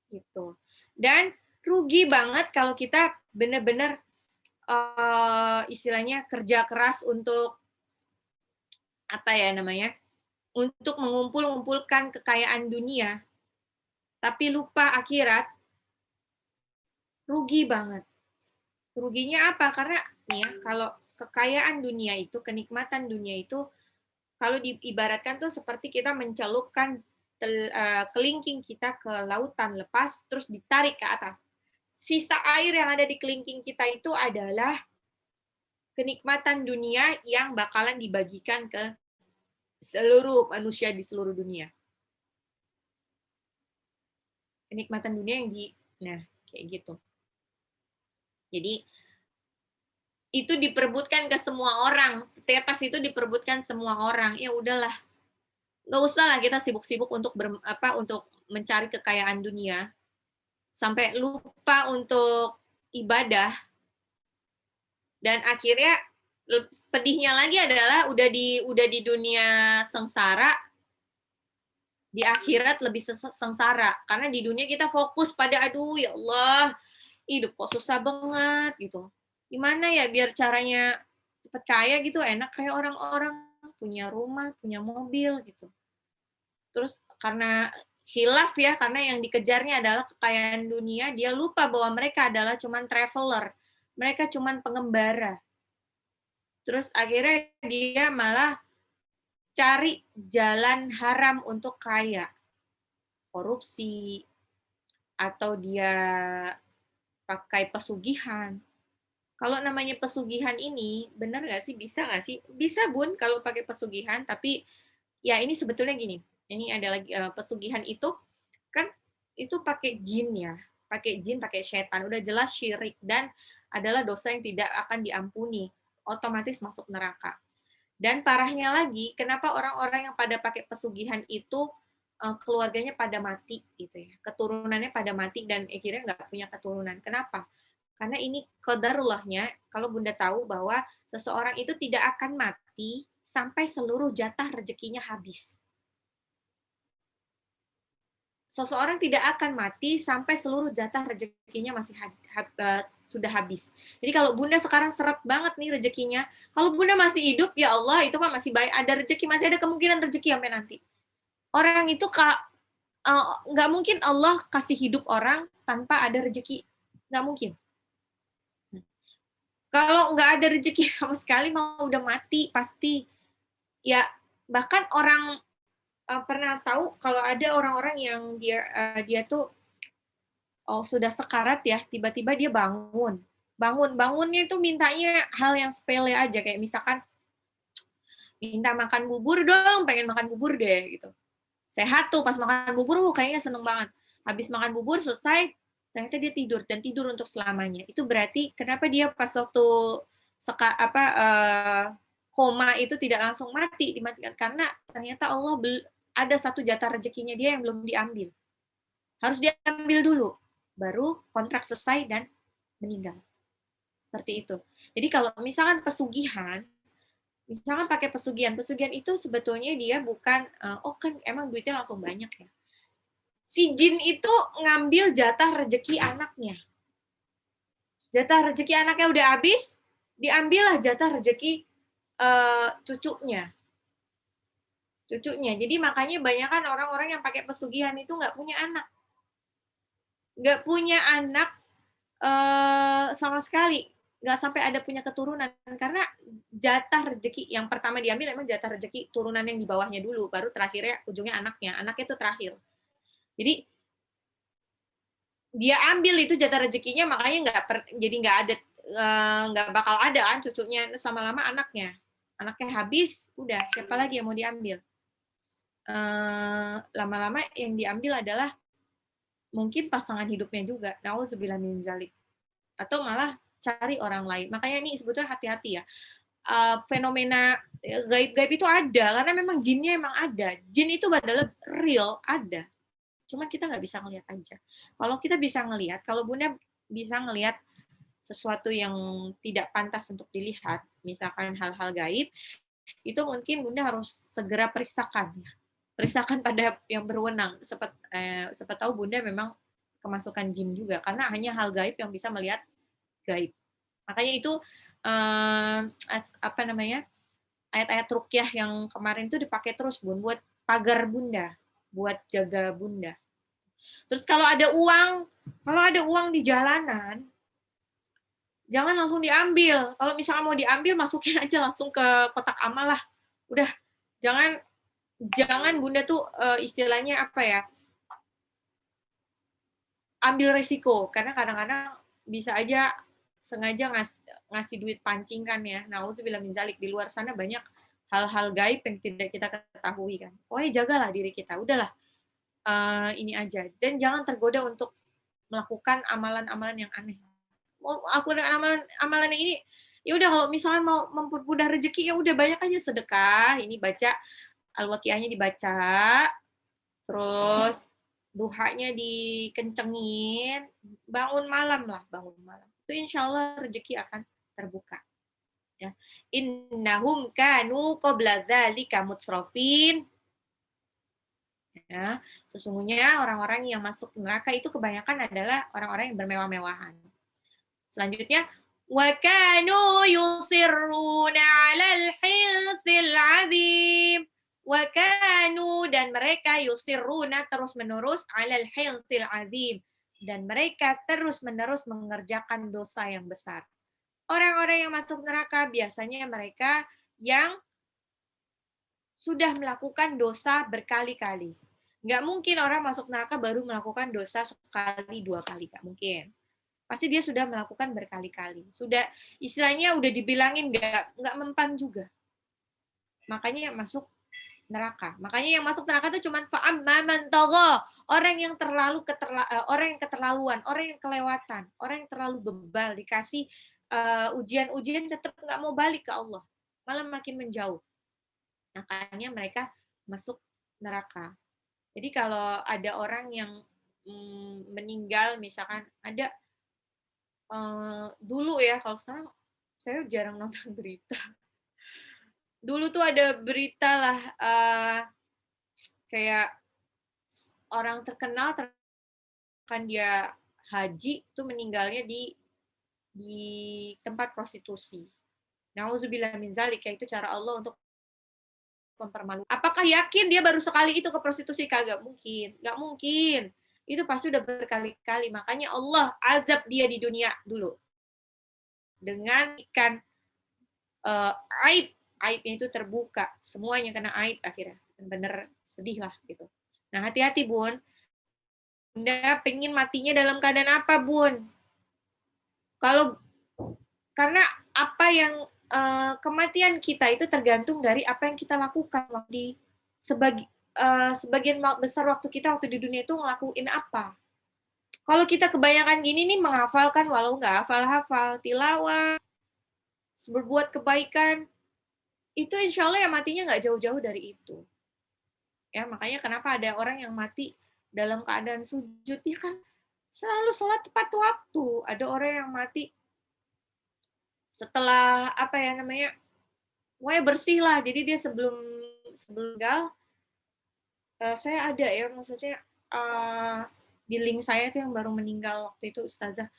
Gitu. Dan rugi banget kalau kita benar-benar istilahnya kerja keras untuk untuk mengumpulkan kekayaan dunia, tapi lupa akhirat, rugi banget. Ruginya apa? Karena nih ya, kalau kekayaan dunia itu, kenikmatan dunia itu, kalau diibaratkan tuh seperti kita mencelupkan kelingking kita ke lautan lepas, terus ditarik ke atas. Sisa air yang ada di kelingking kita itu adalah kenikmatan dunia yang bakalan dibagikan ke seluruh manusia di seluruh dunia. Kenikmatan dunia nah kayak gitu. Jadi itu diperebutkan ke semua orang, status itu diperebutkan semua orang. Ya udahlah, nggak usah lah kita sibuk-sibuk untuk untuk mencari kekayaan dunia sampai lupa untuk ibadah. Dan akhirnya pedihnya lagi adalah udah di dunia sengsara, di akhirat lebih sengsara karena di dunia kita fokus pada aduh ya Allah hidup kok susah banget gitu. Gimana ya biar caranya cepet kaya gitu, enak kayak orang-orang punya rumah, punya mobil gitu. Terus karena hilaf ya, karena yang dikejarnya adalah kekayaan dunia, dia lupa bahwa mereka adalah cuman traveler, mereka cuman pengembara. Terus akhirnya dia malah cari jalan haram untuk kaya, korupsi, atau dia pakai pesugihan. Kalau namanya pesugihan ini, benar nggak sih? Bisa nggak sih? Bisa, Bun, kalau pakai pesugihan. Tapi ya ini sebetulnya gini. Ini ada lagi pesugihan itu kan itu pakai jin ya, pakai jin, pakai setan. Udah jelas syirik dan adalah dosa yang tidak akan diampuni. Otomatis masuk neraka. Dan parahnya lagi, kenapa orang-orang yang pada pakai pesugihan itu keluarganya pada mati gitu ya, keturunannya pada mati dan akhirnya nggak punya keturunan. Kenapa? Karena ini qadarullahnya, kalau Bunda tahu bahwa seseorang itu tidak akan mati sampai seluruh jatah rezekinya habis. Seseorang tidak akan mati sampai seluruh jatah rezekinya masih sudah habis. Jadi kalau Bunda sekarang seret banget nih rezekinya, kalau Bunda masih hidup, ya Allah itu mah masih baik, ada rezeki, masih ada kemungkinan rezeki sampai nanti. Orang itu nggak mungkin Allah kasih hidup orang tanpa ada rezeki, nggak mungkin. Kalau nggak ada rezeki sama sekali mau udah mati pasti. Ya bahkan orang pernah tahu kalau ada orang-orang yang dia tuh sudah sekarat ya, tiba-tiba dia bangunnya itu mintanya hal yang sepele aja, kayak misalkan minta makan bubur dong, pengen makan bubur deh gitu. Sehat tuh pas makan bubur, kayaknya seneng banget. Habis makan bubur selesai, ternyata dia tidur dan tidur untuk selamanya. Itu berarti kenapa dia pas waktu koma itu tidak langsung dimatikan karena ternyata Allah ada satu jatah rezekinya dia yang belum diambil. Harus diambil dulu, baru kontrak selesai dan meninggal. Seperti itu. Jadi kalau misalkan pesugihan, misalkan pakai pesugihan itu sebetulnya dia bukan, kan emang duitnya langsung banyak ya. Si jin itu ngambil jatah rezeki anaknya. Jatah rezeki anaknya udah habis, diambillah jatah rezeki cucunya. Jadi makanya banyak kan orang-orang yang pakai pesugihan itu nggak punya anak. Nggak punya anak sama sekali. Nggak sampai ada punya keturunan. Karena jatah rezeki yang pertama diambil memang jatah rezeki turunan yang di bawahnya dulu. Baru terakhirnya ujungnya anaknya. Anaknya itu terakhir. Jadi dia ambil itu jatah rezekinya, makanya jadi nggak bakal ada kan cucunya, sama lama anaknya habis, udah siapa lagi yang mau diambil? Lama-lama yang diambil adalah mungkin pasangan hidupnya juga, nauzubillah min dzalik, atau malah cari orang lain. Makanya ini sebetulnya hati-hati ya. Fenomena gaib-gaib itu ada karena memang jinnya emang ada. Jin itu adalah real, ada. Cuman kita nggak bisa ngelihat aja. Kalau kita bisa ngelihat, kalau Bunda bisa ngelihat sesuatu yang tidak pantas untuk dilihat, misalkan hal-hal gaib, itu mungkin Bunda harus segera periksakan. Periksakan pada yang berwenang. Siapa tahu Bunda memang kemasukan jin juga, karena hanya hal gaib yang bisa melihat gaib. Makanya itu ayat-ayat ruqyah yang kemarin itu dipakai terus Bun buat pagar Bunda, buat jaga Bunda. Terus kalau ada uang di jalanan, jangan langsung diambil. Kalau misalnya mau diambil, masukin aja langsung ke kotak amal lah. Udah, jangan Bunda tuh istilahnya apa ya, ambil resiko. Karena kadang-kadang bisa aja sengaja ngasih duit pancingan ya. Nah, itu bilang minzalik di luar sana banyak hal-hal gaib yang tidak kita ketahui kan. Pokoknya jagalah diri kita. Udahlah, ini aja. Dan jangan tergoda untuk melakukan amalan-amalan yang aneh. Mau aku dengan amalan yang ini, ya udah kalau misalnya mau mempermudah rezeki ya udah banyak aja sedekah. Ini baca Al-Waqiahnya dibaca, terus duhanya dikencengin, bangun malam. Itu insya Allah rezeki akan terbuka. Ya. Innahum kanu qabla dzalika mutrafin. Ya, sesungguhnya orang-orang yang masuk neraka itu kebanyakan adalah orang-orang yang bermewah-mewahan. Selanjutnya, wa kanu yusirruna 'alal hinsil 'adzim. Wa kanu, dan mereka yusirruna terus-menerus 'alal hinsil 'adzim, dan mereka terus-menerus mengerjakan dosa yang besar. Orang-orang yang masuk neraka biasanya mereka yang sudah melakukan dosa berkali-kali. Nggak mungkin orang masuk neraka baru melakukan dosa sekali, 2 kali. Nggak mungkin. Pasti dia sudah melakukan berkali-kali. Sudah, istilahnya udah dibilangin nggak mempan juga. Makanya masuk neraka. Makanya yang masuk neraka itu cuma fa'amma man tagha, orang yang keterlaluan, orang yang kelewatan, orang yang terlalu bebal, dikasih ujian-ujian tetap nggak mau balik ke Allah, malah makin menjauh. Makanya mereka masuk neraka. Jadi kalau ada orang yang meninggal, misalkan ada dulu ya, kalau sekarang saya jarang nonton berita. Dulu tuh ada berita lah, kayak orang terkenal kan dia haji tuh meninggalnya di tempat prostitusi. Nauzubillah min zalik, ya itu cara Allah untuk mempermalukan. Apakah yakin dia baru sekali itu ke prostitusi? Kagak mungkin, nggak mungkin. Itu pasti udah berkali-kali. Makanya Allah azab dia di dunia dulu dengan ikan aibnya itu terbuka, semuanya kena aib akhirnya. Bener sedih lah gitu. Nah, hati-hati Bun. Bunda pengen matinya dalam keadaan apa, Bun? Karena apa yang kematian kita itu tergantung dari apa yang kita lakukan di sebagian besar waktu kita waktu di dunia itu ngelakuin apa. Kalau kita kebanyakan gini nih menghafalkan walau nggak hafal-hafal, tilawah, berbuat kebaikan, itu insya Allah ya matinya nggak jauh-jauh dari itu. Ya, makanya kenapa ada orang yang mati dalam keadaan sujud, dia kan selalu sholat tepat waktu. Ada orang yang mati setelah pokoknya bersih lah. Jadi dia sebelum meninggal, saya ada ya, maksudnya di link saya itu yang baru meninggal waktu itu Ustazah.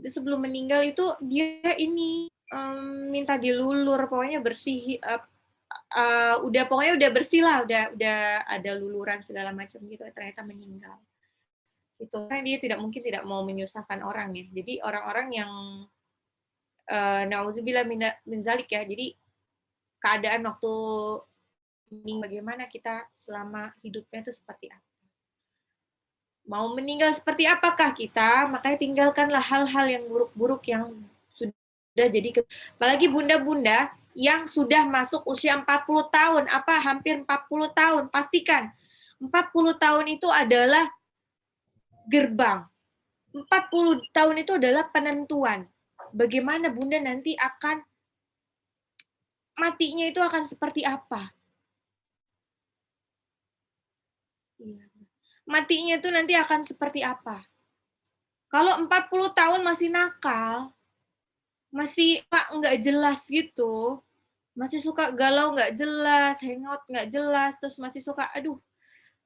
Sebelum meninggal itu dia ini minta dilulur, pokoknya bersih, pokoknya udah bersih lah, udah ada luluran segala macam gitu, ternyata meninggal. Itu karena dia mungkin tidak mau menyusahkan orang ya. Jadi orang-orang yang nauzubillah min zalik ya. Jadi keadaan waktu bagaimana kita selama hidupnya itu seperti apa. Mau meninggal seperti apakah kita, makanya tinggalkanlah hal-hal yang buruk-buruk yang sudah jadi. Apalagi bunda-bunda yang sudah masuk usia 40 tahun, hampir 40 tahun, pastikan 40 tahun itu adalah gerbang. 40 tahun itu adalah penentuan. Bagaimana bunda nanti akan matinya itu akan seperti apa. Matinya itu nanti akan seperti apa. Kalau 40 tahun masih nakal, masih nggak jelas gitu, masih suka galau nggak jelas, hangout nggak jelas, terus masih suka,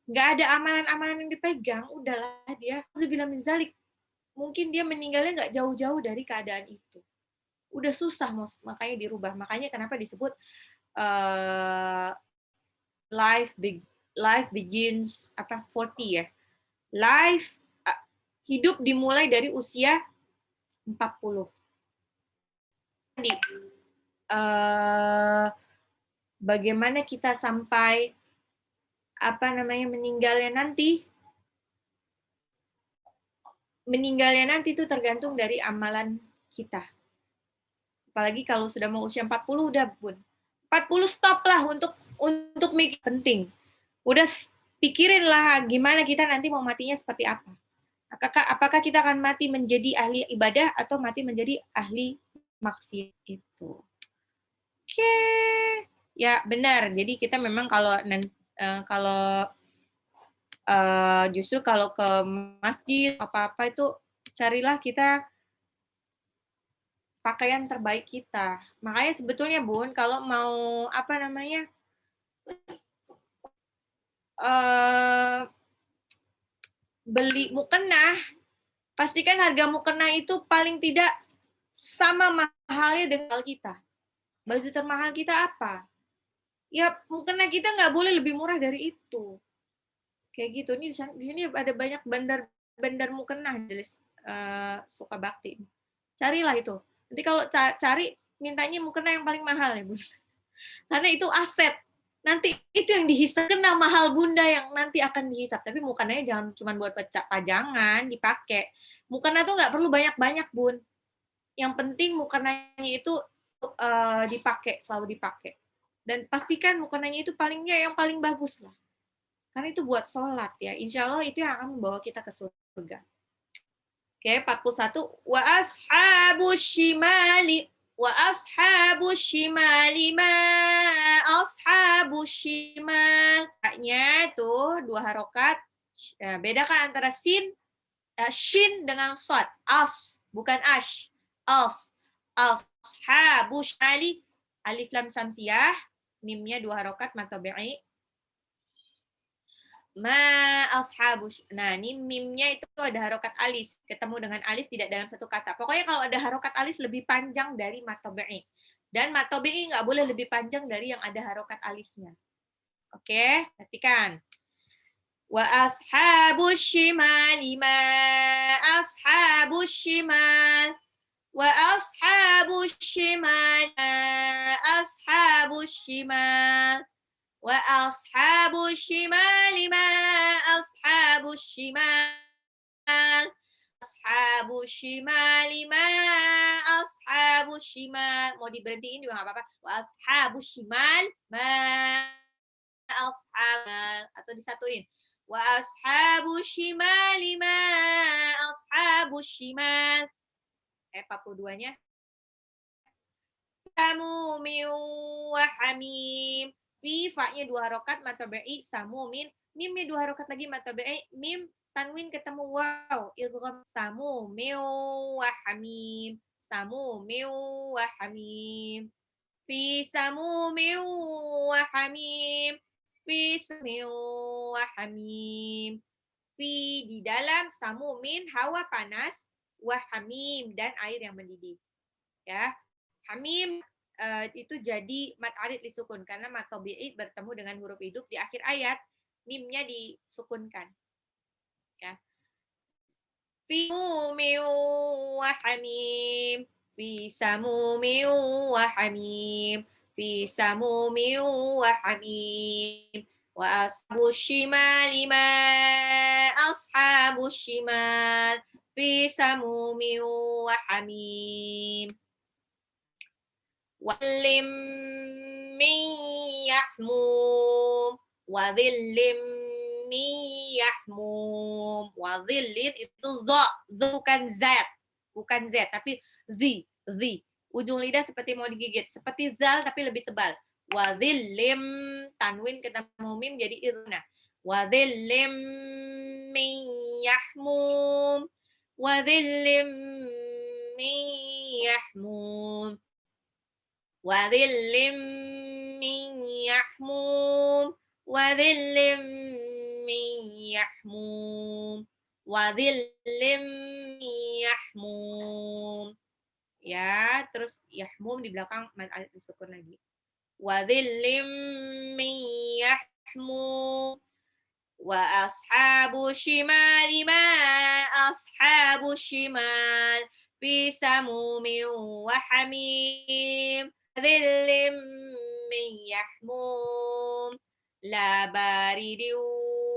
nggak ada amalan-amalan yang dipegang, udahlah dia, bilang minzalik, mungkin dia meninggalnya nggak jauh-jauh dari keadaan itu. Udah susah, makanya dirubah. Makanya kenapa disebut life begins 40 ya. Life hidup dimulai dari usia 40. Jadi bagaimana kita sampai meninggalnya nanti itu tergantung dari amalan kita. Apalagi kalau sudah mau usia 40 udah Bun. 40 stop lah untuk mikir penting. Udah pikirin lah gimana kita nanti mau matinya seperti apa. Apakah kita akan mati menjadi ahli ibadah atau mati menjadi ahli maksiat itu. Oke. Ya, benar. Jadi kita memang justru kalau ke masjid apa-apa itu carilah kita pakaian terbaik kita. Makanya sebetulnya Bun, kalau mau beli mukena, pastikan harga mukena itu paling tidak sama mahalnya dengan kita. Baju termahal kita apa? Ya mukena kita nggak boleh lebih murah dari itu. Kayak gitu. Ini di sini ada banyak bandar mukena jelas suka bakti. Carilah itu. Nanti kalau cari mintanya mukena yang paling mahal ya Bun. Karena itu aset. Nanti itu yang dihisap, kena mahal Bunda yang nanti akan dihisap. Tapi mukenanya jangan cuma buat pajangan, dipakai. Mukena tuh nggak perlu banyak-banyak, Bun. Yang penting mukenanya itu dipakai, selalu dipakai. Dan pastikan mukenanya itu palingnya yang paling bagus lah. Karena itu buat sholat ya. Insya Allah itu yang akan membawa kita ke surga. Oke, 41. Wa ashabus shimali wa ashabus shimali ma ashabus shimal. Nya tuh 2 harokat. Bedakan antara shin dengan shad. As, bukan ash. As. Ashabus shimali. Alif lam samsiyah. Mimnya 2 harokat matabi'i. Nah, ini mimnya itu ada harokat alis. Ketemu dengan alif tidak dalam satu kata. Pokoknya kalau ada harokat alis lebih panjang dari matobi'i. Dan matobi'i nggak boleh lebih panjang dari yang ada harokat alisnya. Oke, perhatikan. Wa ashabus shimali ma ashabus shimal. Wa ashabus shimal ma ashabus shimal. Wa ashabus shimali ma ashabus shimal. Ashabus shimali ma ashabus shimal. Mau diberhentiin juga nggak apa-apa. Wa ashabus shimal ma ashabal. Atau disatuin. Wa ashabus shimali ma ashabus shimal. 42-nya. Samumin wa hamim. Fi fa-nya 2 harokat matabi'i samumin. Mimnya 2 harokat lagi matabi'i. Mim tanwin ketemu waw. Idgham samumin wa hamim. Samumin wa hamim. Fi samumin wa hamim. Fi samumin wa hamim. Fi di dalam samumin hawa panas wa hamim dan air yang mendidih. Ya. Hamim itu jadi mat arid disukun karena mat tabi'i bertemu dengan huruf hidup di akhir ayat, mimnya disukunkan. Ya. Fi samumin wa hamim. Fi samumin wa hamim. Fi samumin wa hamim. Wa ashabus shimali ma ashabus shimal. Fi samumin wa hamim. Walim min yahmum. Wadhillim min yahmum. Wadhillin itu dha, bukan zat. Bukan z, tapi the. Ujung lidah seperti mau digigit. Seperti zal, tapi lebih tebal. Wadhillim, tanwin ketemu mim jadi irna. Wadhillim min yahmum. Wadhillim min yahmum. Wadhillim min yahmum. Wadhillim min yahmum. Wadhillim min yahmum. Ya, terus yahmum di belakang mad alif disukun lagi. Wadhillim min yahmum. Wa ashabu shimali ma ashabu shimal. Fi samumin wa hamim. Dhillim min yahmum. La baridin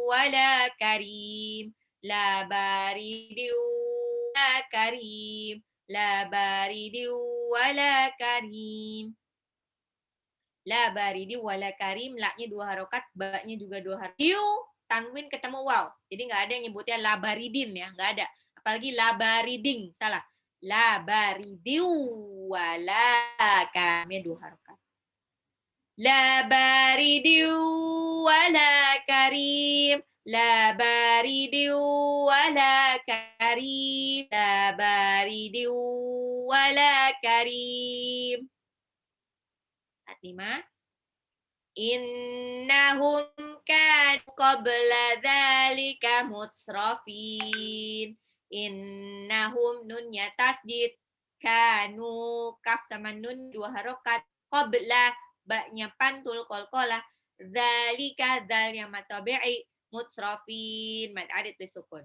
wa la karim. La baridin wa la karim. La baridin wa la karim. La baridi wala karim, la-nya 2 harokat, ba-nya juga 2 harokat. Diu, tanwin ketemu waw. Jadi nggak ada yang nyebutnya la baridin ya, nggak ada. Apalagi la bariding, salah. La baridiu wala karimnya 2 harokat. La baridiu wala karim. La baridiu wala karim. La baridiu wala karim. 5. Innahum kanu qabla dzalika mutrafin. Innahum nunnya tasdid. Kanu kaf sama nun 2 harokat. Qabla ba-nya pantul qalqalah. Dzalika dzal yang matabi'i mutrafin mad adid disukun.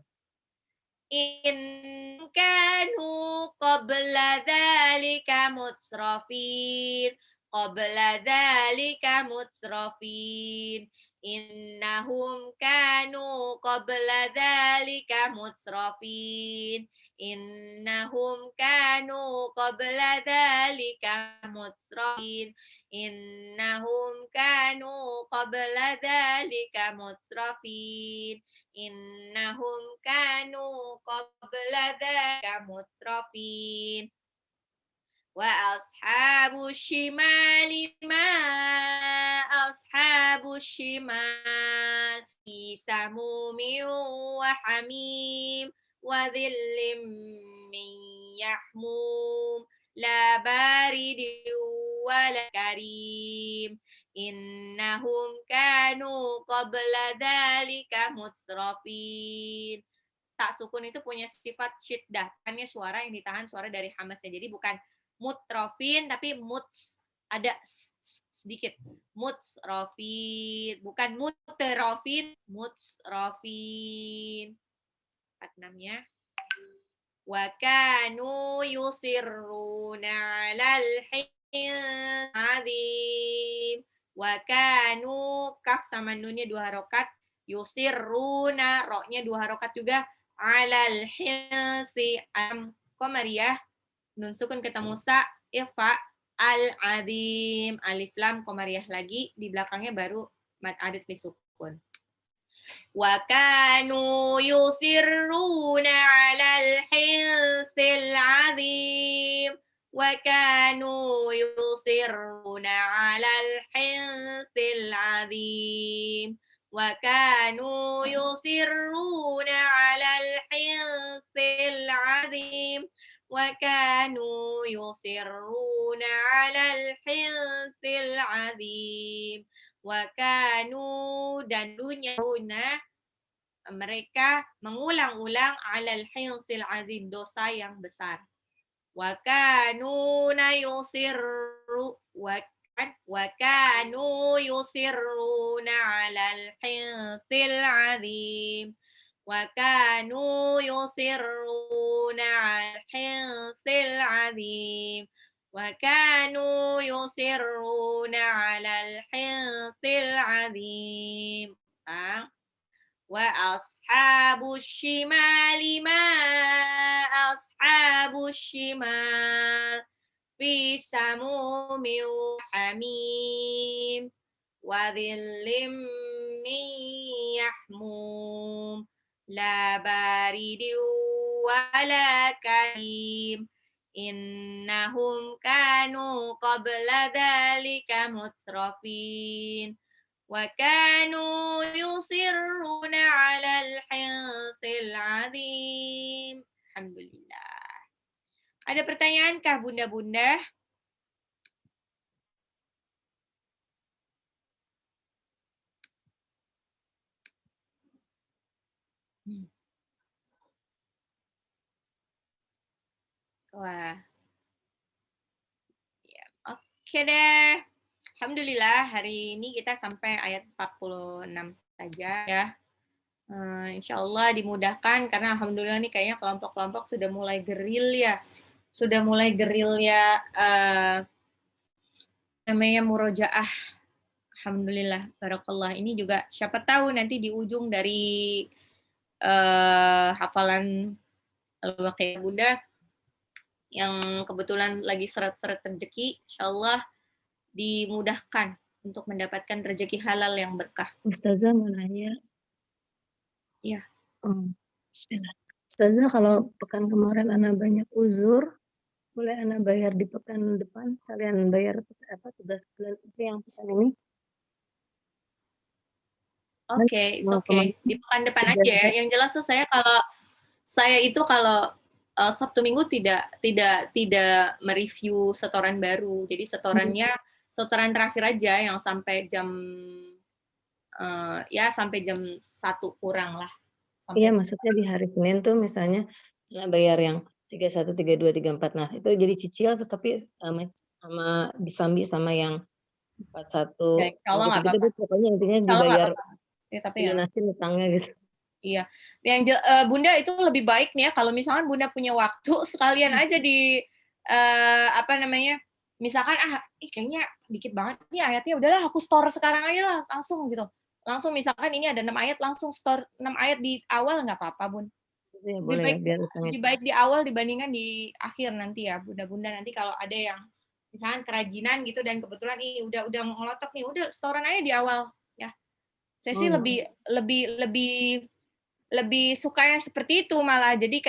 In kanu qabla dzalika mutrafin. Qabla dzalika mutrafin. Innahum kanu qabla dzalika mutrafin. Innahum kanu qabla dzalika mutrafin. Innahum kanu qabla dzalika mutrafin. Innahum kanu qabla dzalika mutrafin. Wa ashabu shimali ma ashabu shimal fi samumin wa hamim wa dhillim min yahmum la baridin wa la karim. Innahum kanu qabla dzalika mutrafin. Tak sukun itu punya sifat syiddah, hanya suara yang ditahan suara dari hamasnya. Jadi bukan mutrafin tapi ada sedikit. Mutrafin, bukan mutrafin, mutrafin. 46-nya. Wa kanu yusirruna 'alal azim. Wa kanu kaf sama nunnya 2 harokat. Yusirruna ro-nya 2 harokat juga. 'Alal hinsi am qamariyah. Nun sukun ketemu sa, ifa, al-azim, alif lam qamariyah lagi, di belakangnya baru mad adid li sukun. Wa kanu yusirruna 'alal hinsil azim. Wa kanu yusirruna 'alal hinsil azim. Wa kanu yusirruna 'alal hinsil azim. Wa kanu yusirruna 'alal hinsil azim. Wa kanu dan dunya mereka mengulang-ulang 'alal hinsil azim dosa yang besar. Wa kanu yusirru wa kanu yusirruna 'alal hinsil azim. Wa kanu yusirruna 'alal hinsil azim. Wa kanu yusirruna 'alal hinsil azim. Wa ashabu shimali ma ashabu shimal fi samumin hamim wa dhillim min yahmum la baridin wala karim. Innahum kanu qabla dzalika mutrafin. Wa kanu yusirruna 'alal hinsil azim. Alhamdulillah. Ada pertanyaan kah bunda-bunda? Wah. Ya, oke deh. Alhamdulillah hari ini kita sampai ayat 46 saja ya. Insya Allah dimudahkan karena alhamdulillah nih kayaknya kelompok-kelompok sudah mulai geril ya. Sudah mulai geril ya namanya murojaah. Alhamdulillah, barakallah. Ini juga siapa tahu nanti di ujung dari hafalan Al-Waqiah Bunda yang kebetulan lagi seret-seret rezeki, insyaallah dimudahkan untuk mendapatkan rezeki halal yang berkah. Ustazah mau nanya. Iya. Bismillah. Ustazah kalau pekan kemarin ana banyak uzur, boleh ana bayar di pekan depan, kalian bayar tugas kalian itu yang pekan ini? Kan Oke, it's mau okay. kemarin Di pekan depan aja ya. kerja Yang jelas tuh saya itu kalau Sabtu Minggu tidak mereview setoran baru. Jadi setoran terakhir aja yang sampai sampai jam 1 kurang lah. Iya, Sampai maksudnya di hari Senin tuh misalnya ana bayar yang 31, 32, 34. Nah, itu jadi cicil terus tapi sama disambi sama yang ya 41 insya yang Allah nggak gitu-gitu apa-apa. deh, pokoknya intinya Insya Allah nggak dibayar apa-apa. Ya, tapi ya. dilunasin utangnya gitu. Iya. Bunda itu lebih baik nih ya kalau misalkan Bunda punya waktu sekalian aja misalkan kayaknya dikit banget nih ayatnya, udahlah aku store sekarang aja lah langsung gitu. Langsung misalkan ini ada 6 ayat langsung store 6 ayat di awal nggak apa-apa, Bun. Itu ya Lebih boleh ya baik biar utangnya lebih baik di awal dibandingkan di akhir nanti ya, Bunda-bunda nanti kalau ada yang misalkan kerajinan gitu dan kebetulan udah ngelotok nih, udah setoran aja di awal ya. Saya sih gitu. lebih lebih lebih lebih suka yang seperti itu malah. Jadi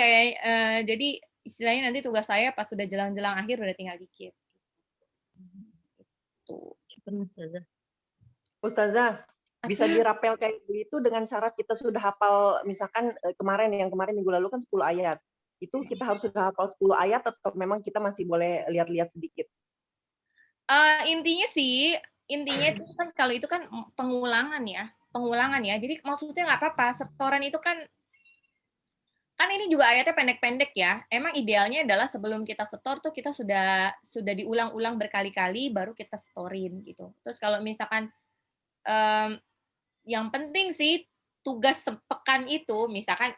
jadi istilahnya nanti tugas saya pas sudah jelang-jelang akhir udah tinggal dikit. Tuh. Ustazah, bisa dirapel kayak begitu dengan syarat kita sudah hafal, misalkan kemarin minggu lalu kan 10 ayat. Itu kita harus sudah hafal 10 ayat atau memang kita masih boleh lihat-lihat sedikit? Intinya itu kan kalau itu kan pengulangan ya. Jadi maksudnya nggak apa-apa. Setoran itu kan ini juga ayatnya pendek-pendek ya. Emang idealnya adalah sebelum kita setor tuh kita sudah diulang-ulang berkali-kali baru kita setorin gitu. Terus kalau misalkan yang penting sih tugas sepekan itu misalkan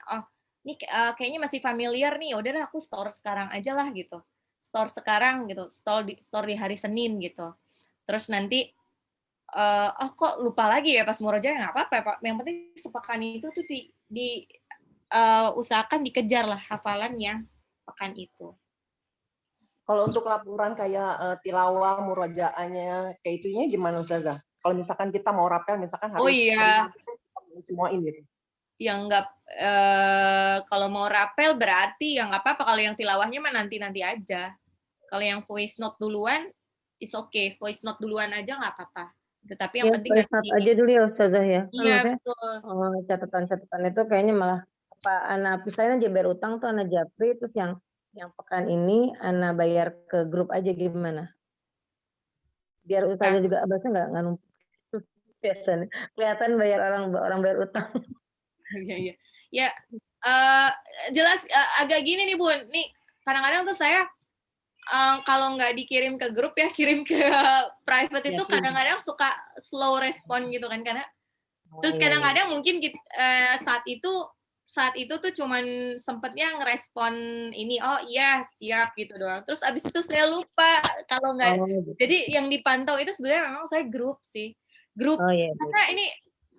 ini kayaknya masih familiar nih, udahlah aku store sekarang aja lah gitu. Store sekarang gitu, store di hari Senin gitu. Terus nanti kok lupa lagi ya pas murojaah, nggak apa-apa Pak. Yang penting sepekan itu tuh usahakan dikejar lah hafalan yang pekan itu. Kalau untuk laporan kayak tilawah, murojaahnya, kayak itunya gimana Ustazah? Kalau misalkan kita mau rapel, misalkan Oh hari iya, semuain gitu. yang nggak kalau mau rapel berarti yang nggak apa-apa, kalau yang tilawahnya mah nanti aja. Kalau yang voice note duluan, is okay. Voice note duluan aja nggak apa-apa. Tetapi yang Ya, penting voice note nanti. aja dulu ya Ustazah ya. Kan Iya maksudnya betul. catatan-catatan itu kayaknya malah apa ana pisahin aja biar utang tuh ana japri terus yang pekan ini ana bayar ke grup aja gimana? Biar Ustazah juga abasnya nggak numpuk. Biasanya kelihatan bayar orang bayar utang. Iya. Ya jelas agak gini nih Bun. Nih kadang-kadang tuh saya kalau nggak dikirim ke grup ya, kirim ke private itu kadang-kadang suka slow respon gitu kan, karena terus kadang-kadang mungkin saat itu tuh cuman sempetnya ngerespon ini, oh iya siap gitu doang. Terus abis itu saya lupa kalau nggak. Gitu. Jadi yang dipantau itu sebenarnya memang saya grup sih, Iya. karena ini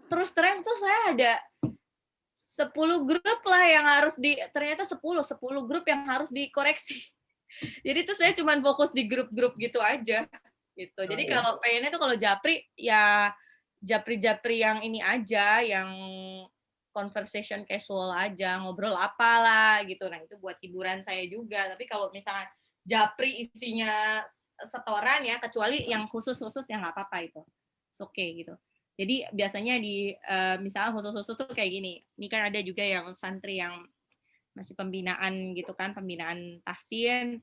terus terang tuh saya ada 10 grup lah yang harus ternyata 10 grup yang harus dikoreksi. Jadi tuh saya cuman fokus di grup-grup gitu aja gitu. Jadi kalau pengennya tuh kalau japri ya japri yang ini aja, yang conversation casual aja, ngobrol apalah gitu. Nah, itu buat hiburan saya juga. Tapi kalau misalnya japri isinya setoran ya, kecuali yang khusus-khusus ya nggak apa-apa itu. It's okay gitu. Jadi biasanya misalnya khusus-khusus tuh kayak gini. Ini kan ada juga yang santri yang masih pembinaan gitu kan, pembinaan tahsin.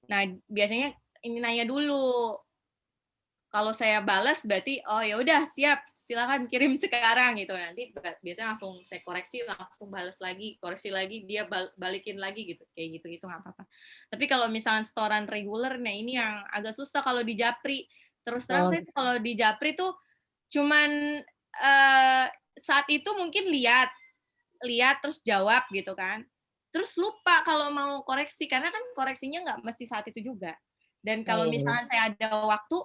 Nah, biasanya ini nanya dulu. Kalau saya balas berarti oh ya udah siap, silakan kirim sekarang gitu. Nanti biasanya langsung saya koreksi, langsung balas lagi, koreksi lagi, dia balikin lagi gitu. Kayak gitu nggak apa-apa. Tapi kalau misalnya setoran reguler, nah ini yang agak susah kalau di Japri. Terus terang saya kalau di Japri tuh cuman saat itu mungkin lihat terus jawab gitu kan. Terus lupa kalau mau koreksi karena kan koreksinya nggak mesti saat itu juga. Dan kalau misalnya saya ada waktu,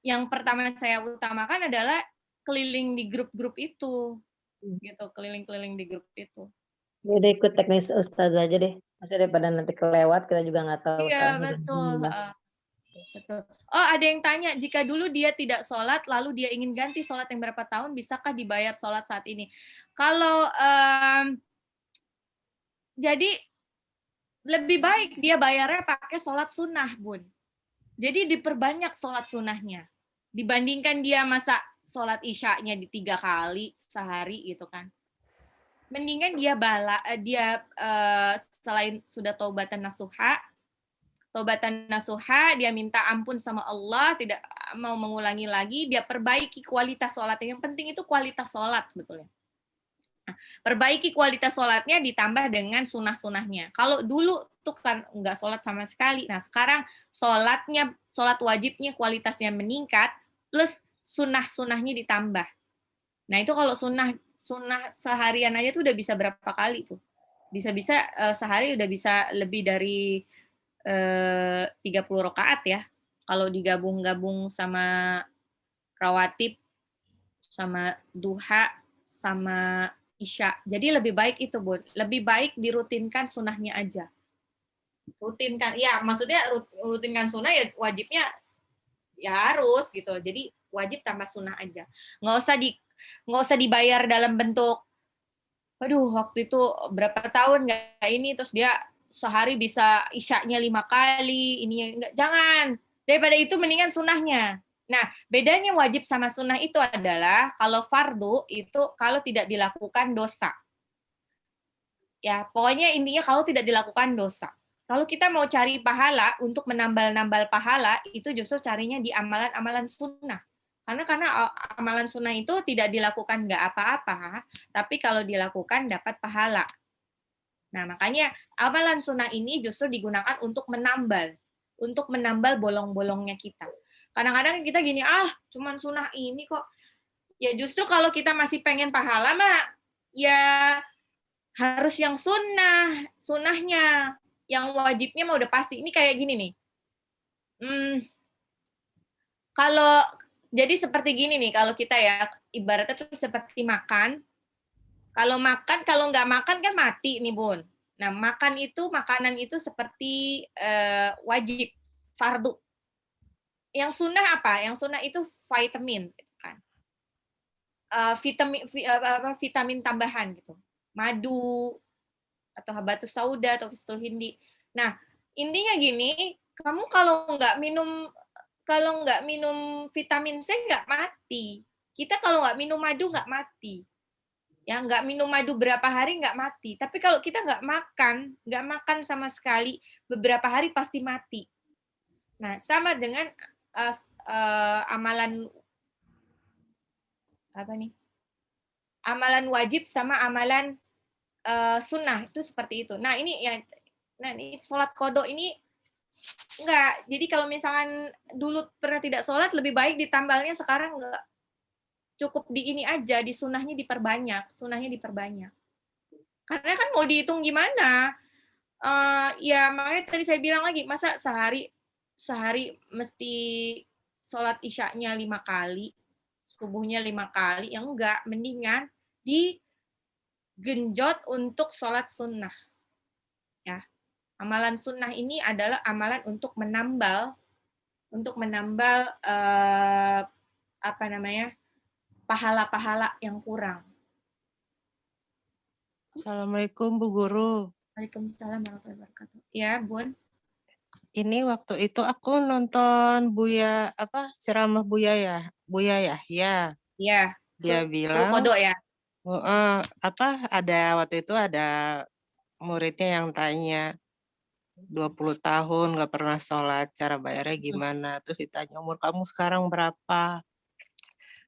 yang pertama saya utamakan adalah keliling di grup-grup itu, gitu, keliling-keliling di grup itu. Udah ikut teknis Ustazah aja deh. Masih daripada nanti kelewat kita juga nggak tahu Iya salahnya. betul. Betul. Oh, ada yang tanya, jika dulu dia tidak sholat, lalu dia ingin ganti sholat yang berapa tahun, bisakah dibayar sholat saat ini? Kalau jadi lebih baik dia bayarnya pakai sholat sunnah, Bun. Jadi diperbanyak sholat sunnahnya. Dibandingkan dia masa sholat isyanya di 3 kali sehari gitu kan. Mendingan dia selain sudah taubatan nasuha, dia minta ampun sama Allah, tidak mau mengulangi lagi, dia perbaiki kualitas sholatnya. Yang penting itu kualitas sholat sebetulnya. Perbaiki kualitas sholatnya ditambah dengan sunnah-sunnahnya. Kalau dulu tuh kan nggak sholat sama sekali. Nah sekarang sholat wajibnya kualitasnya meningkat, plus sunnah-sunnahnya ditambah. Nah itu kalau sunnah seharian aja tuh udah bisa berapa kali tuh? Bisa-bisa sehari udah bisa lebih dari 30 rakaat ya. Kalau digabung-gabung sama rawatib, sama duha, sama isya. Jadi lebih baik itu, Bun. Lebih baik dirutinkan sunnahnya aja. Rutinkan. Ya, maksudnya rutinkan sunnah ya wajibnya ya harus gitu. Jadi wajib tambah sunnah aja. Nggak usah dibayar dalam bentuk, aduh waktu itu berapa tahun nggak ini, terus dia sehari bisa isyaknya 5 kali, ini enggak, jangan. Daripada itu mendingan sunnahnya. Nah, bedanya wajib sama sunnah itu adalah kalau fardu itu kalau tidak dilakukan dosa. Ya, pokoknya intinya kalau tidak dilakukan dosa. Kalau kita mau cari pahala untuk menambal-nambal pahala, itu justru carinya di amalan-amalan sunnah. Karena amalan sunnah itu tidak dilakukan nggak apa-apa, tapi kalau dilakukan dapat pahala. Nah, makanya amalan sunnah ini justru digunakan untuk menambal bolong-bolongnya kita. Kadang-kadang kita gini, cuman sunnah ini kok. Ya justru kalau kita masih pengen pahala mah, ya harus yang sunnahnya. Yang wajibnya mah udah pasti. Ini kayak gini nih. Jadi seperti gini nih, kalau kita ya, ibaratnya tuh seperti makan. Kalau nggak makan kan mati nih, Bun. Nah, makanan itu seperti wajib, fardu. Yang sunnah apa? Yang sunnah itu vitamin, gitu kan. Vitamin tambahan gitu. Madu, atau habatus sauda, atau kistul hindi. Nah, intinya gini, kamu kalau nggak minum vitamin C nggak mati. Kita kalau nggak minum madu nggak mati. Ya, nggak minum madu berapa hari nggak mati. Tapi kalau kita nggak makan sama sekali, beberapa hari pasti mati. Nah, sama dengan amalan amalan wajib sama amalan sunnah itu seperti itu. Nah ini sholat qada ini enggak. Jadi kalau misalkan dulu pernah tidak sholat, lebih baik ditambalnya, sekarang enggak. Cukup di ini aja, di sunnahnya diperbanyak. Karena kan mau dihitung gimana? Ya makanya tadi saya bilang lagi, masa sehari mesti sholat isyaknya 5 kali, subuhnya 5 kali, ya enggak. Mendingan genjot untuk sholat sunnah. Ya, amalan sunnah ini adalah amalan untuk menambal pahala-pahala yang kurang. Assalamualaikum Bu Guru. Waalaikumsalam warahmatullahi wabarakatuh. Ya, Bun. Ini waktu itu aku nonton ceramah Buya ya. Iya. Dia bilang kodok ya. Waktu itu ada muridnya yang tanya 20 tahun nggak pernah sholat, cara bayarnya gimana? Terus ditanya, umur kamu sekarang berapa?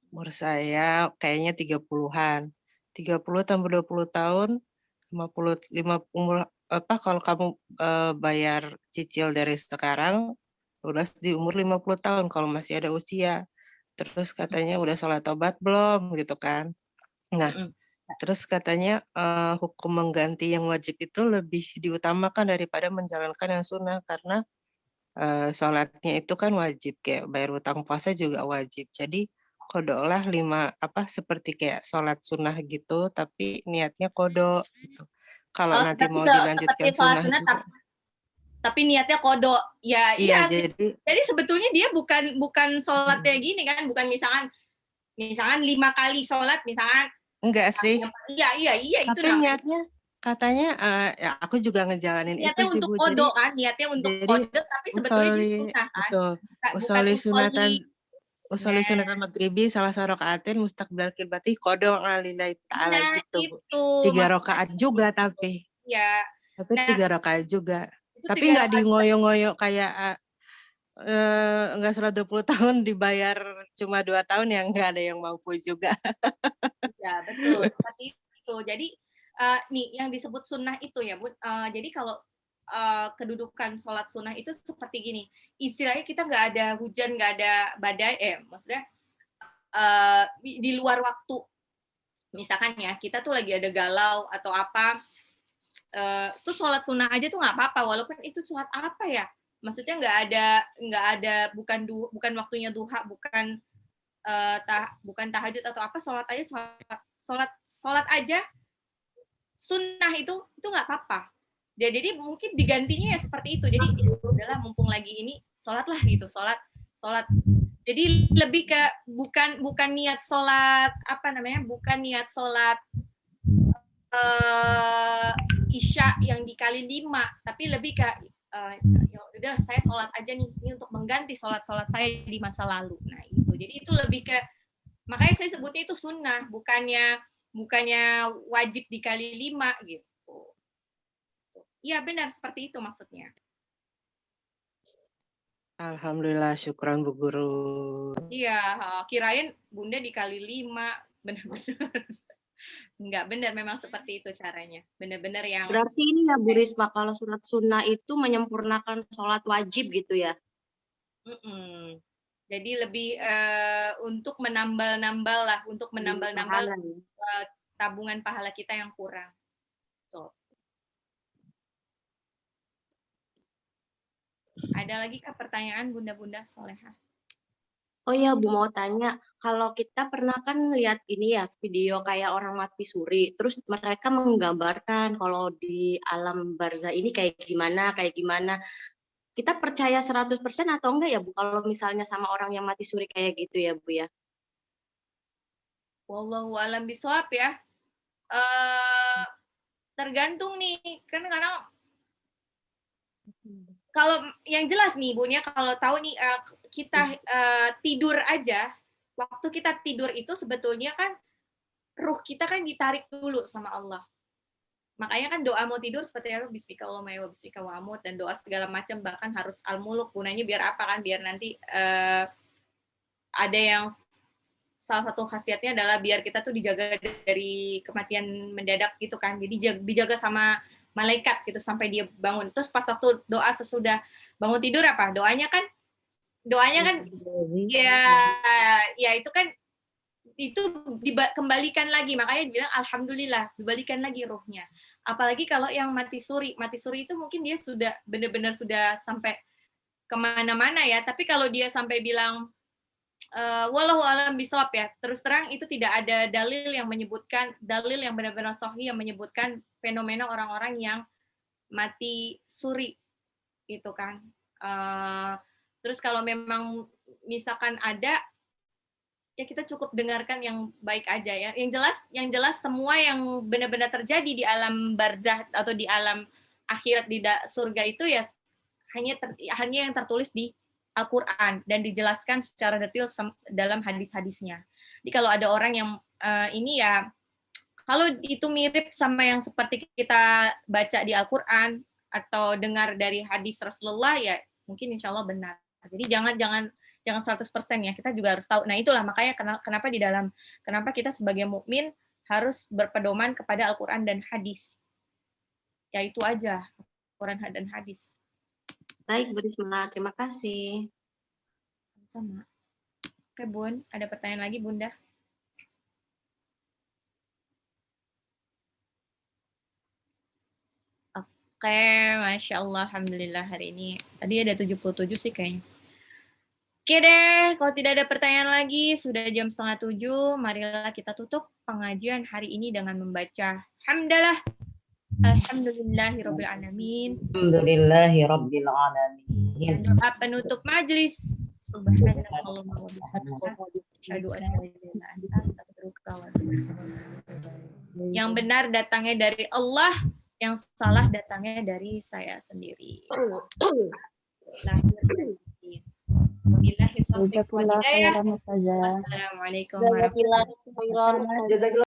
Umur saya kayaknya 30-an. 30 tambah 20 tahun, 55 kalau kamu bayar cicil dari sekarang, udah di umur 50 tahun kalau masih ada usia. Terus katanya udah sholat tobat belum gitu kan. Nah, terus katanya hukum mengganti yang wajib itu lebih diutamakan daripada menjalankan yang sunnah, karena sholatnya itu kan wajib, kayak bayar utang puasa juga wajib. Jadi kodolah seperti kayak sholat sunnah gitu, tapi niatnya kodo gitu. Kalau nanti mau dilanjutkan sunnah juga. tapi niatnya qada. Ya Iya, iya. Jadi sebetulnya dia bukan sholatnya gini kan, bukan misalkan 5 kali sholat misalkan. Enggak sih. Iya itu Tapi niatnya katanya ya aku juga ngejalanin itu niatnya sih untuk Bu. qada kan, niatnya untuk qada tapi sebetulnya jadi sunnah kan. Betul. Bukan Usoli sunatan maghribi salah sarokaatin mustaqbil kiblati qada lillahi ta'ala Nah, gitu Bu. itu 3 rakaat juga tapi. Ya. Tapi 3 rakaat juga. Itu Tapi 3 nggak di ngoyo-ngoyo kayak enggak 120 tahun dibayar cuma 2 tahun yang nggak ada yang mampu juga. Ya, betul. Seperti itu. Jadi nih yang disebut sunnah itu ya, Bu. Jadi kalau kedudukan sholat sunnah itu seperti gini. Istilahnya kita nggak ada hujan, nggak ada badai, maksudnya di luar waktu. Misalkan ya, kita tuh lagi ada galau atau apa, tuh sholat sunnah aja tuh nggak apa-apa, walaupun itu sholat apa ya? Maksudnya nggak ada bukan waktunya duha, bukan bukan tahajud atau apa, sholat aja sunnah itu nggak apa-apa. Jadi mungkin digantinya ya seperti itu. Jadi udahlah mumpung lagi ini sholatlah gitu, sholat. Jadi lebih ke bukan niat sholat bukan niat sholat isya yang dikali 5, tapi lebih ke ya udah saya sholat aja nih, ini untuk mengganti sholat saya di masa lalu. Nah itu, jadi itu lebih ke, makanya saya sebutnya itu sunnah, bukannya wajib dikali 5 gitu. Iya benar, seperti itu maksudnya. Alhamdulillah, syukran Bu Guru. Iya, kirain Bunda dikali 5, benar-benar. Enggak, benar memang seperti itu caranya. Benar-benar yang... Berarti ini ya Bu Risma, kalau sholat sunnah itu menyempurnakan sholat wajib gitu ya? Jadi lebih untuk menambal-nambal lah, untuk menambal-nambal tabungan pahala kita yang kurang. Tuh. Ada lagi kah pertanyaan Bunda-Bunda Solehah? Oh iya Bu, mau tanya, kalau kita pernah kan lihat ini ya video kayak orang mati suri, terus mereka menggambarkan kalau di alam barzah ini kayak gimana, kita percaya 100% atau enggak ya Bu, kalau misalnya sama orang yang mati suri kayak gitu ya Bu ya? Wallahu a'lam bishawab ya. Tergantung nih, kan kadang kalau yang jelas nih Bunya, kalau tahu nih kita tidur aja, waktu kita tidur itu sebetulnya kan ruh kita kan ditarik dulu sama Allah. Makanya kan doa mau tidur seperti apa, bismika Allahumma wa bismika wa amut, dan doa segala macam, bahkan harus al-muluk. Gunanya biar apa kan? Biar nanti ada yang salah satu khasiatnya adalah biar kita tuh dijaga dari kematian mendadak gitu kan. Jadi dijaga sama malaikat gitu sampai dia bangun. Terus pas waktu doa sesudah bangun tidur apa? Doanya kan ya itu kan itu dikembalikan lagi, makanya dibilang alhamdulillah, dibalikan lagi ruhnya. Apalagi kalau yang mati suri itu mungkin dia sudah benar-benar sudah sampai kemana-mana ya, tapi kalau dia sampai bilang wallahu a'lam bishawab ya, terus terang itu tidak ada dalil yang benar-benar sahih yang menyebutkan fenomena orang-orang yang mati suri gitu kan. Terus kalau memang misalkan ada, ya kita cukup dengarkan yang baik aja ya. Yang jelas semua yang benar-benar terjadi di alam barzah atau di alam akhirat di surga itu ya hanya yang tertulis di Al-Quran dan dijelaskan secara detail dalam hadis-hadisnya. Jadi kalau ada orang yang ini ya, kalau itu mirip sama yang seperti kita baca di Al-Quran atau dengar dari hadis Rasulullah, ya mungkin insya Allah benar. Jadi jangan 100% ya, kita juga harus tahu. Nah itulah makanya kenapa kita sebagai mukmin harus berpedoman kepada Al-Quran dan hadis. Ya itu aja, Al-Quran dan hadis. Baik Bu Risma, terima kasih. Sama. Oke Bun, ada pertanyaan lagi Bunda? Oke, Masya Allah, Alhamdulillah hari ini. Tadi ada 77 sih kayaknya. Oke deh, kalau tidak ada pertanyaan lagi, sudah jam 6:30, marilah kita tutup pengajian hari ini dengan membaca hamdalah. Alhamdulillahirabbil alamin. Alhamdulillahirabbil alamin. Doa penutup majelis. Subhanakallahumma wa bihamdika asyhadu an la ilaha illa anta astaghfiruka wa atubu ilaik. Yang benar datangnya dari Allah, yang salah datangnya dari saya sendiri. Wabillahi taufiq wal hidayah. Wassalamualaikum warahmatullahi wabarakatuh. Jazakallah.